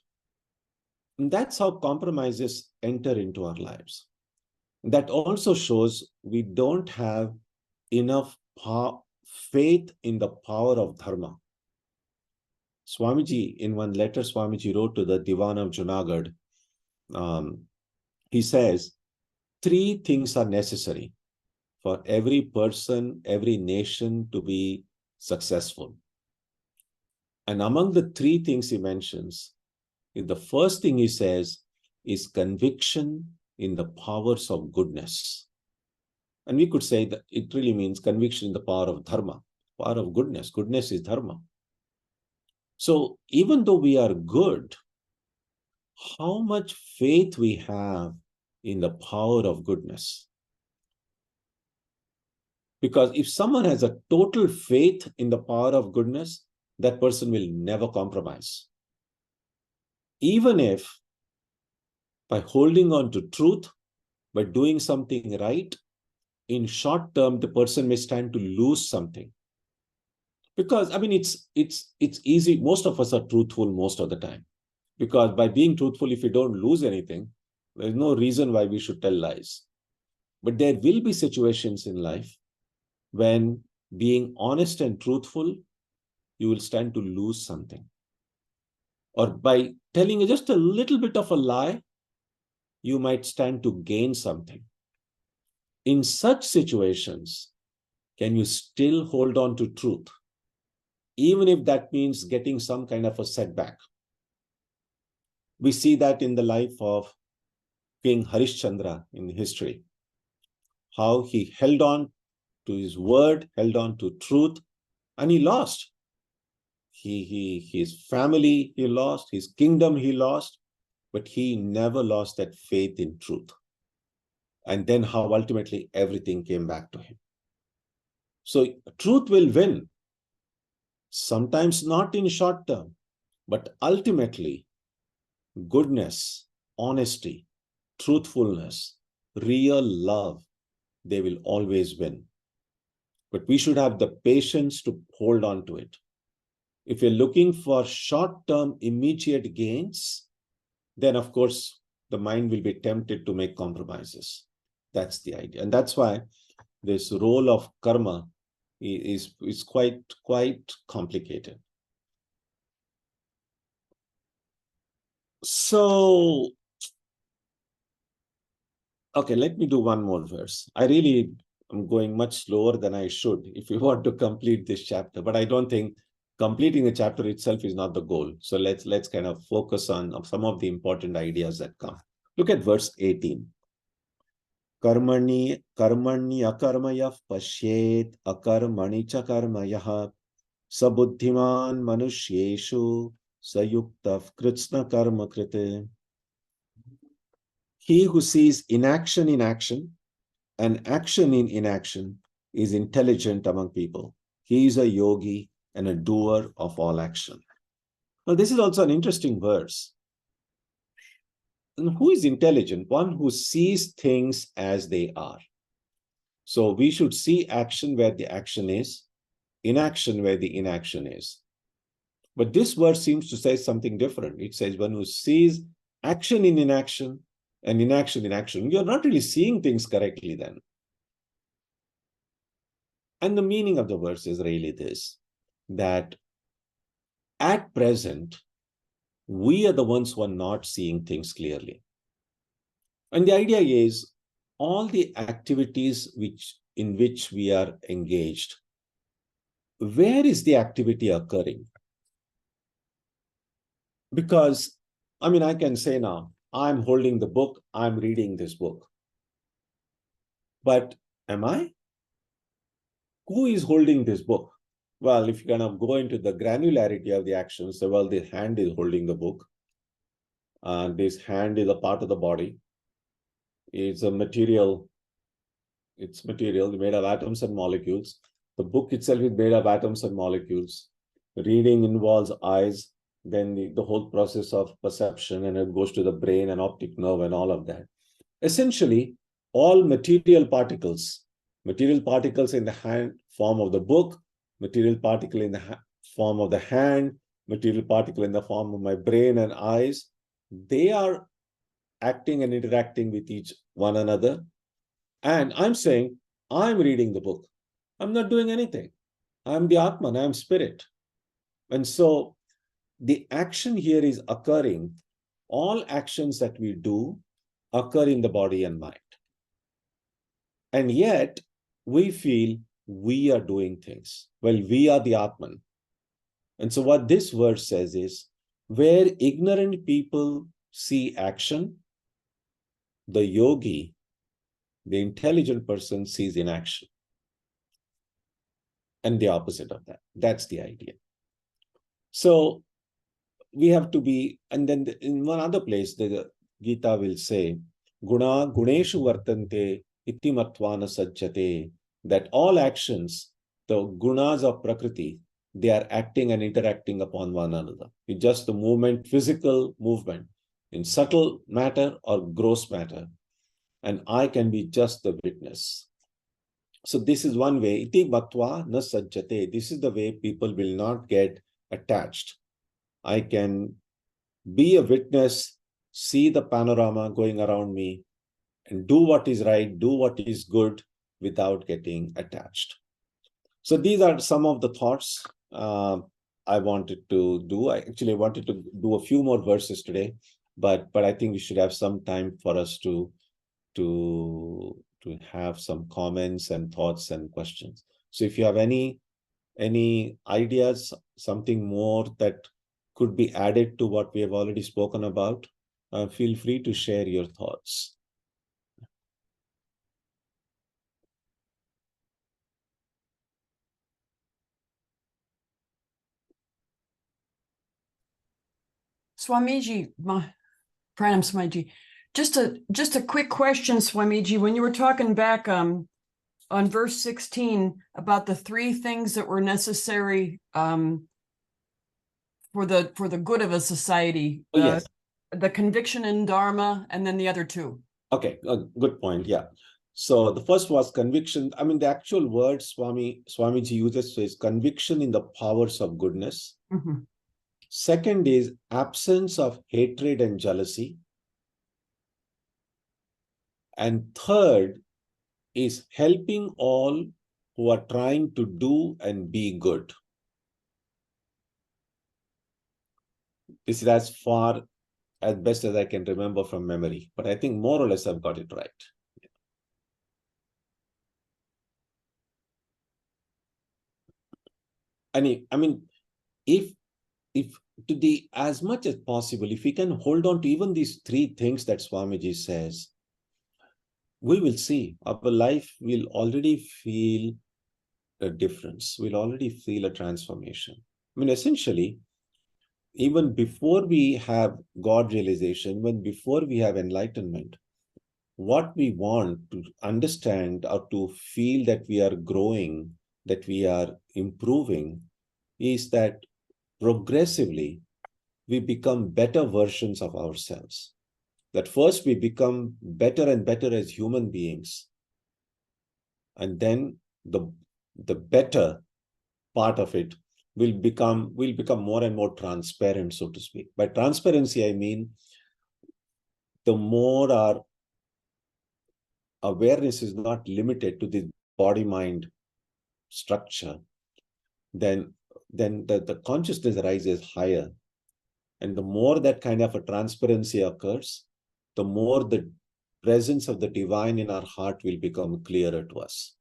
And that's how compromises enter into our lives. That also shows we don't have enough faith in the power of dharma. Swamiji, in one letter Swamiji wrote to the Diwan of Junagadh, he says, 3 things are necessary for every person, every nation to be successful. And among the 3 things he mentions, the first thing he says is conviction in the powers of goodness. And we could say that it really means conviction in the power of dharma, power of goodness. Goodness is dharma. So even though we are good, how much faith we have in the power of goodness? Because if someone has a total faith in the power of goodness, that person will never compromise. Even if by holding on to truth, by doing something right, in short term, the person may stand to lose something. Because, I mean, it's easy. Most of us are truthful most of the time. Because by being truthful, if you don't lose anything, there's no reason why we should tell lies. But there will be situations in life when being honest and truthful, you will stand to lose something. Or by telling just a little bit of a lie, you might stand to gain something. In such situations, can you still hold on to truth? Even if that means getting some kind of a setback. We see that in the life of King Harishchandra in history, how he held on to his word, held on to truth, and he lost. His family he lost, his kingdom he lost, but he never lost that faith in truth. And then how ultimately everything came back to him. So truth will win. Sometimes not in short term, but ultimately goodness, honesty, truthfulness, real love, they will always win. But we should have the patience to hold on to it. If you're looking for short-term immediate gains, then of course the mind will be tempted to make compromises. That's the idea. And that's why this role of karma is quite complicated. So, okay, let me do one more verse. I really am going much slower than I should if we want to complete this chapter, but I don't think completing a chapter itself is not the goal. So let's kind of focus on some of the important ideas that come. Look at verse 18. Karmani akarmayah pashyet akarmani cha karmayah sabuddhiman manushyeshu sayuktav kritsna karma krite. He who sees inaction in action and action in inaction is intelligent among people. He is a yogi and a doer of all action. Now, this is also an interesting verse. And who is intelligent? One who sees things as they are. So we should see action where the action is, inaction where the inaction is. But this verse seems to say something different. It says one who sees action in inaction and inaction in action. You're not really seeing things correctly then. And the meaning of the verse is really this, that at present, we are the ones who are not seeing things clearly. And the idea is all the activities in which we are engaged, where is the activity occurring? Because, I mean, I can say now, I'm holding the book, I'm reading this book. But am I? Who is holding this book? Well, if you kind of go into the granularity of the actions, so, well, the hand is holding the book. And this hand is a part of the body. It's a material. It's material made of atoms and molecules. The book itself is made of atoms and molecules. Reading involves eyes. then the whole process of perception, and it goes to the brain and optic nerve and all of that. Essentially, all material particles in the hand form of the book, material particle in the form of the hand, material particle in the form of my brain and eyes, they are acting and interacting with each one another. And I'm saying, I'm reading the book. I'm not doing anything. I'm the Atman, I'm spirit. And so the action here is occurring. All actions that we do occur in the body and mind. And yet we feel we are doing things. Well, we are the Atman. And so what this verse says is, where ignorant people see action, the yogi, the intelligent person, sees inaction. And the opposite of that. That's the idea. So we have to be, and then in one other place, the Gita will say, Guna guneshu vartante iti matvana sajjate, that all actions, the gunas of Prakriti, they are acting and interacting upon one another. It's just the movement, physical movement, in subtle matter or gross matter. And I can be just the witness. So this is one way, iti matva na sajjate. This is the way people will not get attached. I can be a witness, see the panorama going around me, and do what is right, do what is good without getting attached. So these are some of the thoughts I wanted to do. I actually wanted to do a few more verses today, but I think we should have some time for us to have some comments and thoughts and questions. So if you have any ideas, something more that could be added to what we have already spoken about, feel free to share your thoughts. Swamiji, Pranam Swamiji, just a quick question, Swamiji. When you were talking back on verse 16 about the three things that were necessary for the good of a society, Yes. the conviction in Dharma, and then the other two. Okay, good point. Yeah. So the first was conviction. I mean, the actual word Swamiji uses is conviction in the powers of goodness. Mm-hmm. Second is absence of hatred and jealousy. And third is helping all who are trying to do and be good. This is as far as best as I can remember from memory, but I think more or less I've got it right. And I mean, if to the as much as possible, if we can hold on to even these three things that Swamiji says, we will see our life will already feel a difference. We'll already feel a transformation. I mean, essentially, even before we have God realization, even before we have enlightenment, what we want to understand or to feel that we are growing, that we are improving, is that progressively we become better versions of ourselves. That first we become better and better as human beings. And then the better part of it will become more and more transparent, so to speak. By transparency, I mean the more our awareness is not limited to the body-mind structure, then the consciousness rises higher. And the more that kind of a transparency occurs, the more the presence of the divine in our heart will become clearer to us.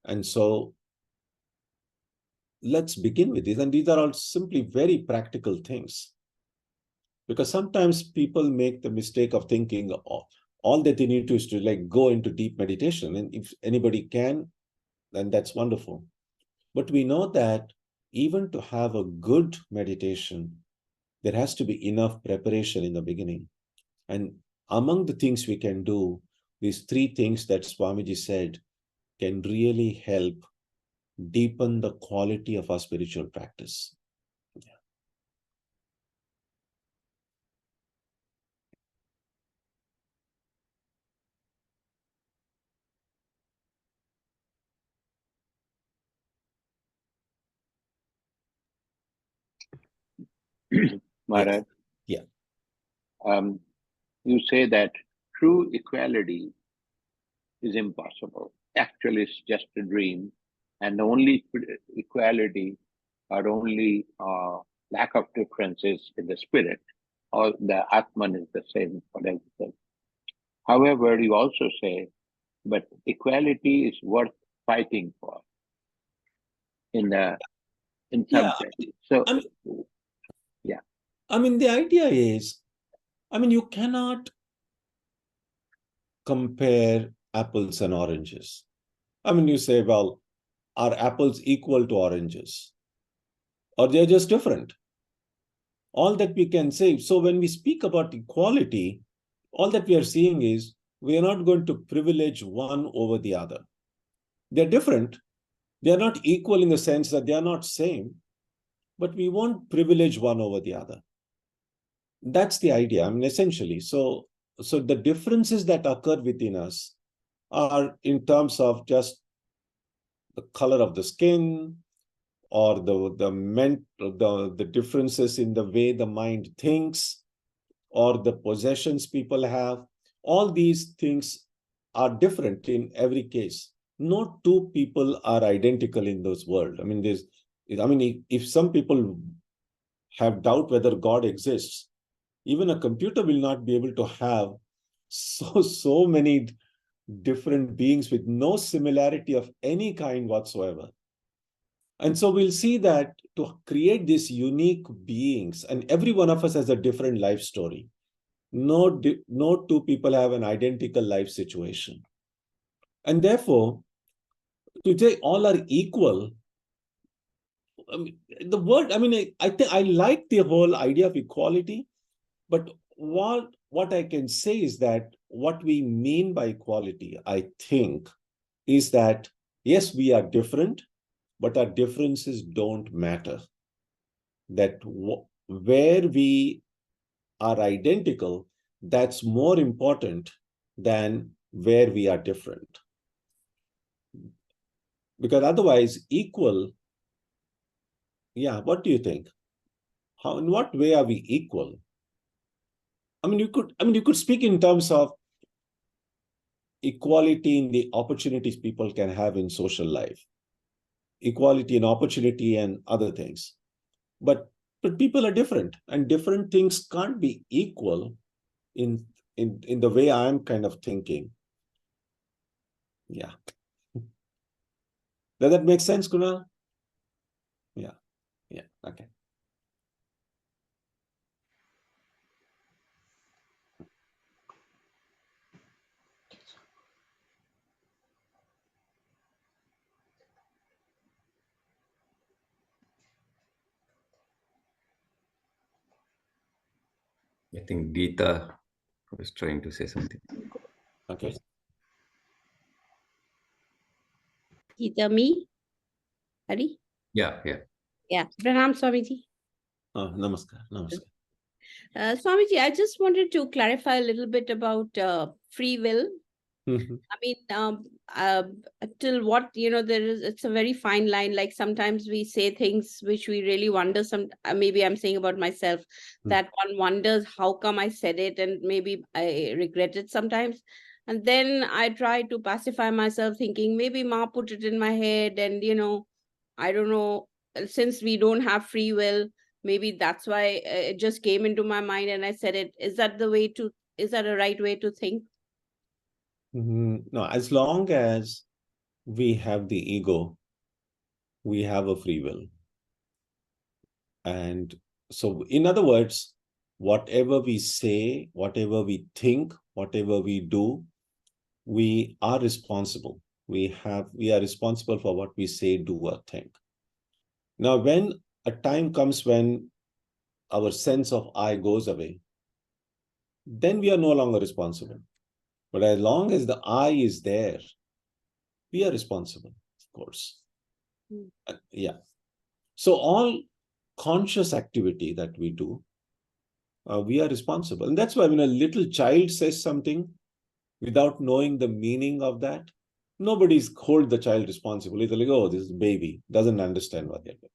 And so let's begin with this. And these are all simply very practical things. Because sometimes people make the mistake of thinking all that they need to is to like go into deep meditation. And if anybody can, then that's wonderful. But we know that even to have a good meditation, there has to be enough preparation in the beginning. And among the things we can do, these three things that Swamiji said can really help deepen the quality of our spiritual practice. Maharaj, Yeah. you say that true equality is impossible. Actually, it's just a dream, and the only equality or only lack of differences in the spirit, or the Atman is the same for everything. However, you also say, but equality is worth fighting for in some Yeah. sense. So, I mean, yeah. I mean, the idea is, I mean, you cannot compare apples and oranges. I mean, you say, well, are apples equal to oranges? Or they're just different? All that we can say. So when we speak about equality, all that we are seeing is we are not going to privilege one over the other. They're different. They're not equal in the sense that they are not same, but we won't privilege one over the other. That's the idea. I mean, essentially. So the differences that occur within us are in terms of just the color of the skin, or the differences in the way the mind thinks, or the possessions people have. All these things are different in every case. No two people are identical in this world. I mean, if some people have doubt whether God exists, even a computer will not be able to have so many different beings with no similarity of any kind whatsoever. And so we'll see that to create these unique beings, and every one of us has a different life story. No two people have an identical life situation. And therefore, to say all are equal, I mean, the word, I mean, I think I like the whole idea of equality, but what I can say is that what we mean by equality, I think, is that, yes, we are different, but our differences don't matter. That where we are identical, that's more important than where we are different. Because otherwise, equal, yeah, what do you think? In what way are we equal? I mean, you could speak in terms of equality in the opportunities people can have in social life, equality in opportunity and other things. But people are different, and different things can't be equal in the way I'm kind of thinking. Yeah. Does that make sense, Kunal? Yeah. Yeah. Okay. I think Gita was trying to say something. Okay. Gita, me? Hari? Yeah. Yeah. Pranam, Swamiji. Namaskar. Swamiji, I just wanted to clarify a little bit about free will. I mean, till what, it's a very fine line. Like sometimes we say things which we really wonder. Maybe I'm saying about myself that one wonders how come I said it, and maybe I regret it sometimes. And then I try to pacify myself thinking maybe Ma put it in my head, and, I don't know, since we don't have free will, maybe that's why it just came into my mind and I said it. Is that a right way to think? No, as long as we have the ego, we have a free will. And so, in other words, whatever we say, whatever we think, whatever we do, we are responsible. We are responsible for what we say, do, or think. Now, when a time comes when our sense of I goes away, then we are no longer responsible. But as long as the I is there, we are responsible, of course. Yeah. So all conscious activity that we do, we are responsible. And that's why when a little child says something without knowing the meaning of that, nobody's hold the child responsible. It's like, oh, this baby doesn't understand what they're doing.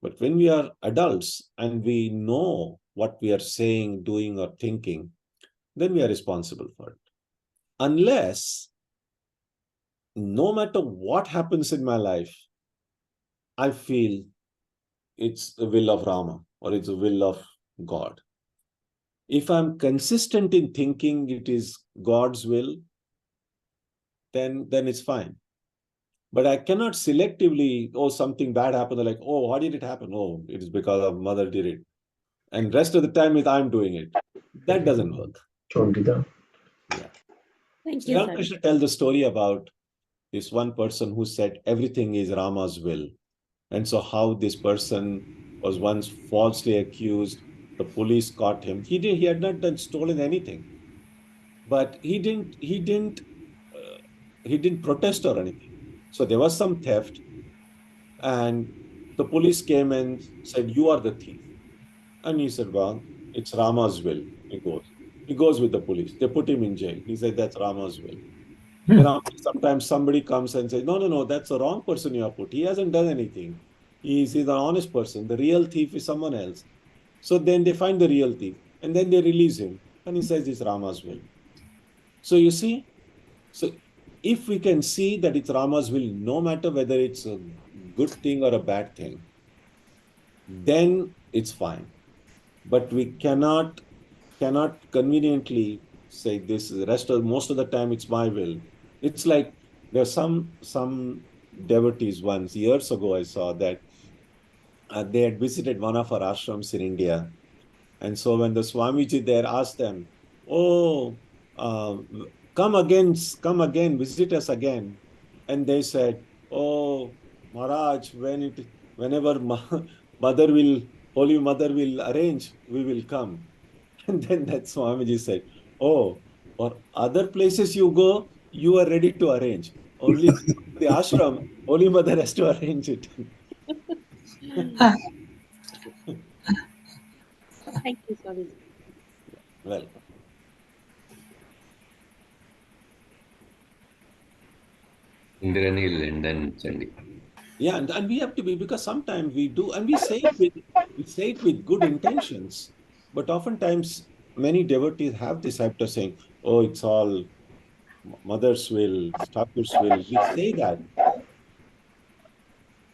But when we are adults and we know what we are saying, doing, or thinking, then we are responsible for it. Unless, no matter what happens in my life, I feel it's the will of Rama or it's the will of God. If I'm consistent in thinking it is God's will, then it's fine. But I cannot selectively, oh, something bad happened, like, oh, why did it happen? Oh, it is because of mother did it. And rest of the time I'm doing it. That doesn't work. Yeah. Thank So you, sir. Ramakrishna tells the story about this one person who said everything is Rama's will. And so how this person was once falsely accused, the police caught him. He had not stolen anything, but he didn't protest or anything. So there was some theft, and the police came and said, "You are the thief." And he said, "Well, it's Rama's will." He goes with the police. They put him in jail. He said, "That's Rama's will." Then after sometimes somebody comes and says, no, that's the wrong person you have put. He hasn't done anything. He's an honest person. The real thief is someone else. So then they find the real thief and then they release him. And he says it's Rama's will. So you see, so if we can see that it's Rama's will, no matter whether it's a good thing or a bad thing, then it's fine. But we cannot conveniently say this most of the time it's my will. It's like there's some devotees once, years ago, I saw that they had visited one of our ashrams in India. And so when the Swamiji there asked them, oh, come again, visit us again. And they said, oh, Maharaj, whenever Holy Mother will arrange, we will come. And then that Swamiji said, oh, for other places you go, you are ready to arrange. Only the ashram, Holy Mother has to arrange it. Thank you, Swami. Welcome. Indranil and then Chandi. Yeah, and we have to be, because sometimes we do, and we say it with good intentions, but oftentimes many devotees have this habit of saying, oh, it's all Mother's will, Thakur's will. We say that.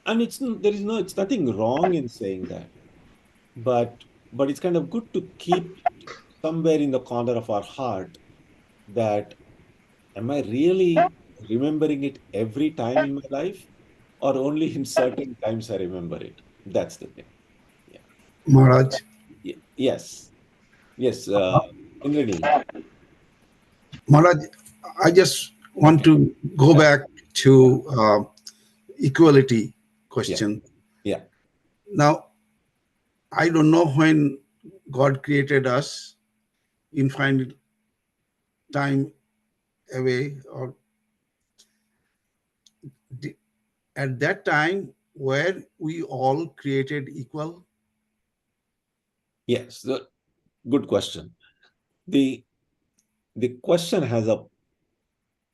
And it's nothing wrong in saying that. But it's kind of good to keep somewhere in the corner of our heart that, am I really remembering it every time in my life, or only in certain times I remember it? That's the thing. Yeah. Maharaj. Yes. Indranil. Maharaj, I just want to go back to equality question. Yeah. Now, I don't know when God created us, infinite time away, or at that time, were we all created equal? Yes. Good question. The question has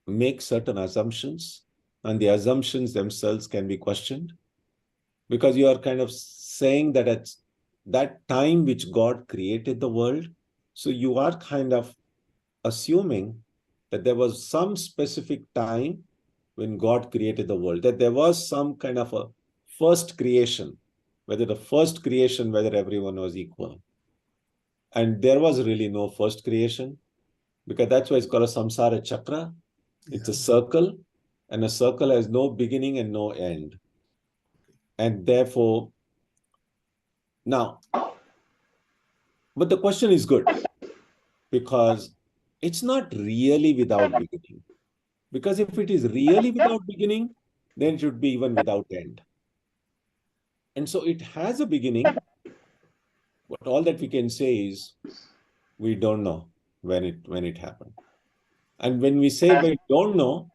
make certain assumptions, and the assumptions themselves can be questioned, because you are kind of saying that at that time which God created the world, so you are kind of assuming that there was some specific time when God created the world, that there was some kind of a first creation, whether everyone was equal. And there was really no first creation, because that's why it's called a samsara chakra. It's a circle, and a circle has no beginning and no end. And therefore, now, but the question is good, because it's not really without beginning. Because if it is really without beginning, then it should be even without end. And so it has a beginning, but all that we can say is we don't know when it happened. And when we say we don't know,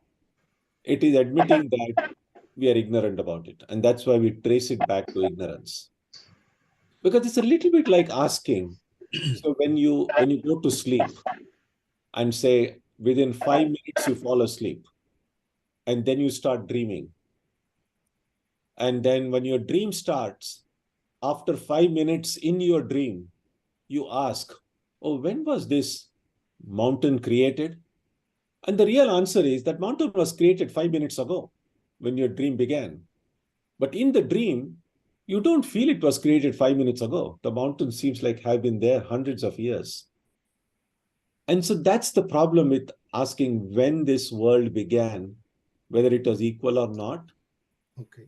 it is admitting that we are ignorant about it. And that's why we trace it back to ignorance. Because it's a little bit like asking. So when you go to sleep and say within 5 minutes you fall asleep, and then you start dreaming. And then when your dream starts, after 5 minutes in your dream, you ask, oh, when was this mountain created? And the real answer is that mountain was created 5 minutes ago when your dream began. But in the dream, you don't feel it was created 5 minutes ago. The mountain seems like have been there hundreds of years. And so that's the problem with asking when this world began, whether it was equal or not. Okay.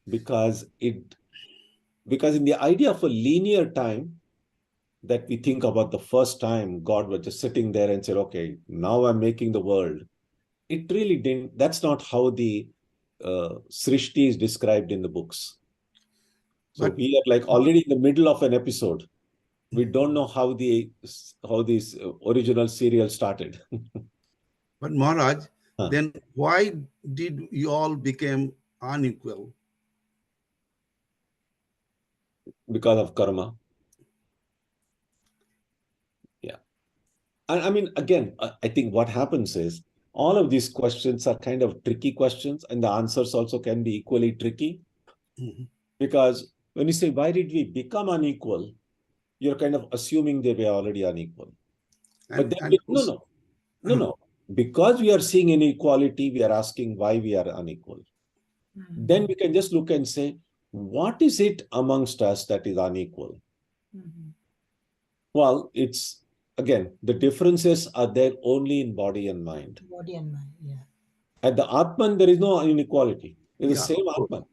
Because in the idea of a linear time, that we think about the first time God was just sitting there and said, okay, now I'm making the world. It really didn't. That's not how the Srishti is described in the books. So But- we are like already in the middle of an episode. We don't know how this original serial started. But Maharaj, Huh. then why did you all become unequal? Because of karma. Yeah. And I mean, again, I think what happens is all of these questions are kind of tricky questions, and the answers also can be equally tricky. Mhm. Because when you say, why did we become unequal? You're kind of assuming they were already unequal. But then, no. Because we are seeing inequality, we are asking why we are unequal. Then we can just look and say, what is it amongst us that is unequal? Well, it's, again, the differences are there only in body and mind. Body and mind, yeah. At the Atman, there is no inequality. It's the Yeah. same Atman.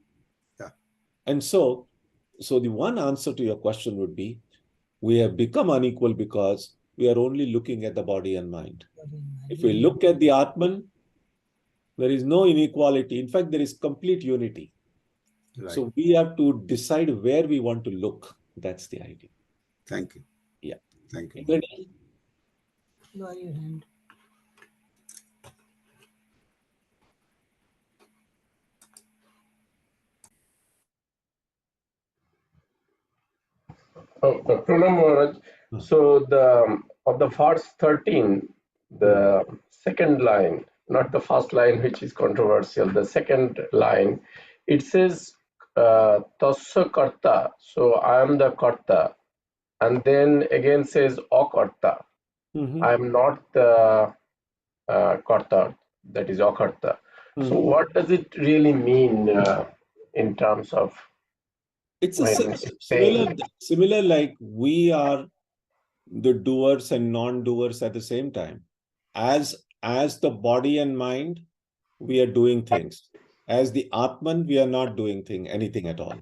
Yeah. And so the one answer to your question would be, we have become unequal because we are only looking at the body and mind. Body and mind. If we look at the Atman, there is no inequality. In fact, there is complete unity. Right. So we have to decide where we want to look. That's the idea. Thank you. Yeah. Thank you. Good. Lower your hand. Pranam Maharaj. So of the verse 13, the second line, not the first line, which is controversial, the second line, it says Tasya Karta. So I am the Karta. And then again says Akarta. I am not the Karta, that is Akarta. So what does it really mean in terms of It's when similar like we are the doers and non-doers at the same time. As the body and mind, we are doing things. As the Atman, we are not doing anything at all.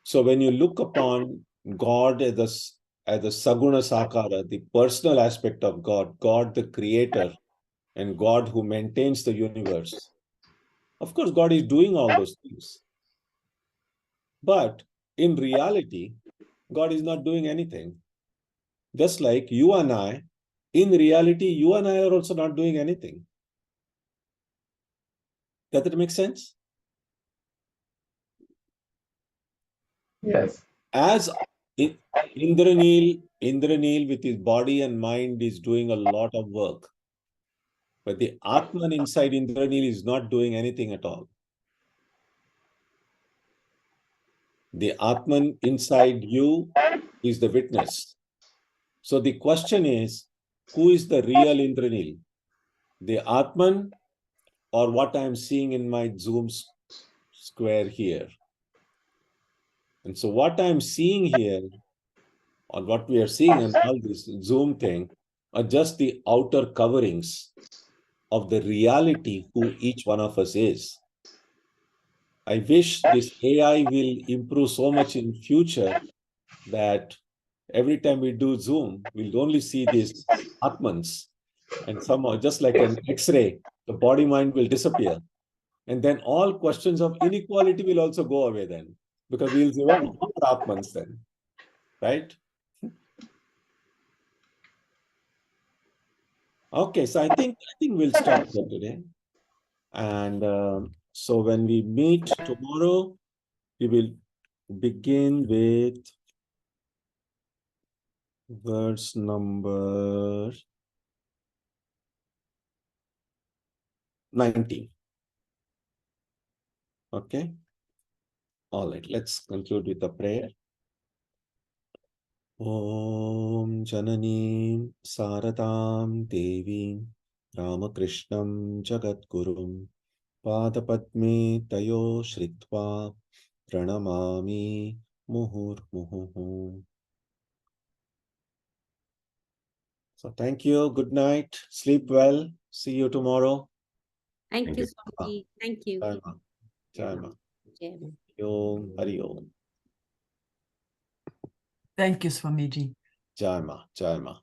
So when you look upon God as a Saguna Sakara, the personal aspect of God the creator, and God who maintains the universe, of course, God is doing all those things. But in reality, God is not doing anything. Just like you and I, in reality, you and I are also not doing anything. Does that make sense? Yes. As Indranil with his body and mind is doing a lot of work. But the Atman inside Indranil is not doing anything at all. The Atman inside you is the witness. So the question is, who is the real Indranil? The Atman or what I'm seeing in my Zoom square here? And so what I'm seeing here, or what we are seeing in all this Zoom thing, are just the outer coverings of the reality who each one of us is. I wish this AI will improve so much in future that every time we do Zoom, we'll only see these Atmans, and somehow, just like an X-ray, the body mind will disappear. And then all questions of inequality will also go away then, because we'll see what are Atmans then, right? Okay, so I think we'll stop here today. And so when we meet tomorrow, we will begin with verse number 19. Okay. All right, let's conclude with a prayer. Om Jananim Saratam Devim Ramakrishnam Jagadgurum Padapadme Tayo Shritva Pranamami Muhurmuhu. So thank you. Good night. Sleep well. See you tomorrow. Thank Thank you, you. Swamiji. Thank you. Jai Ma. Jai Ma. Jai Ma. Om Hari Om. Thank you, Swamiji. Jai Ma. Jai Ma.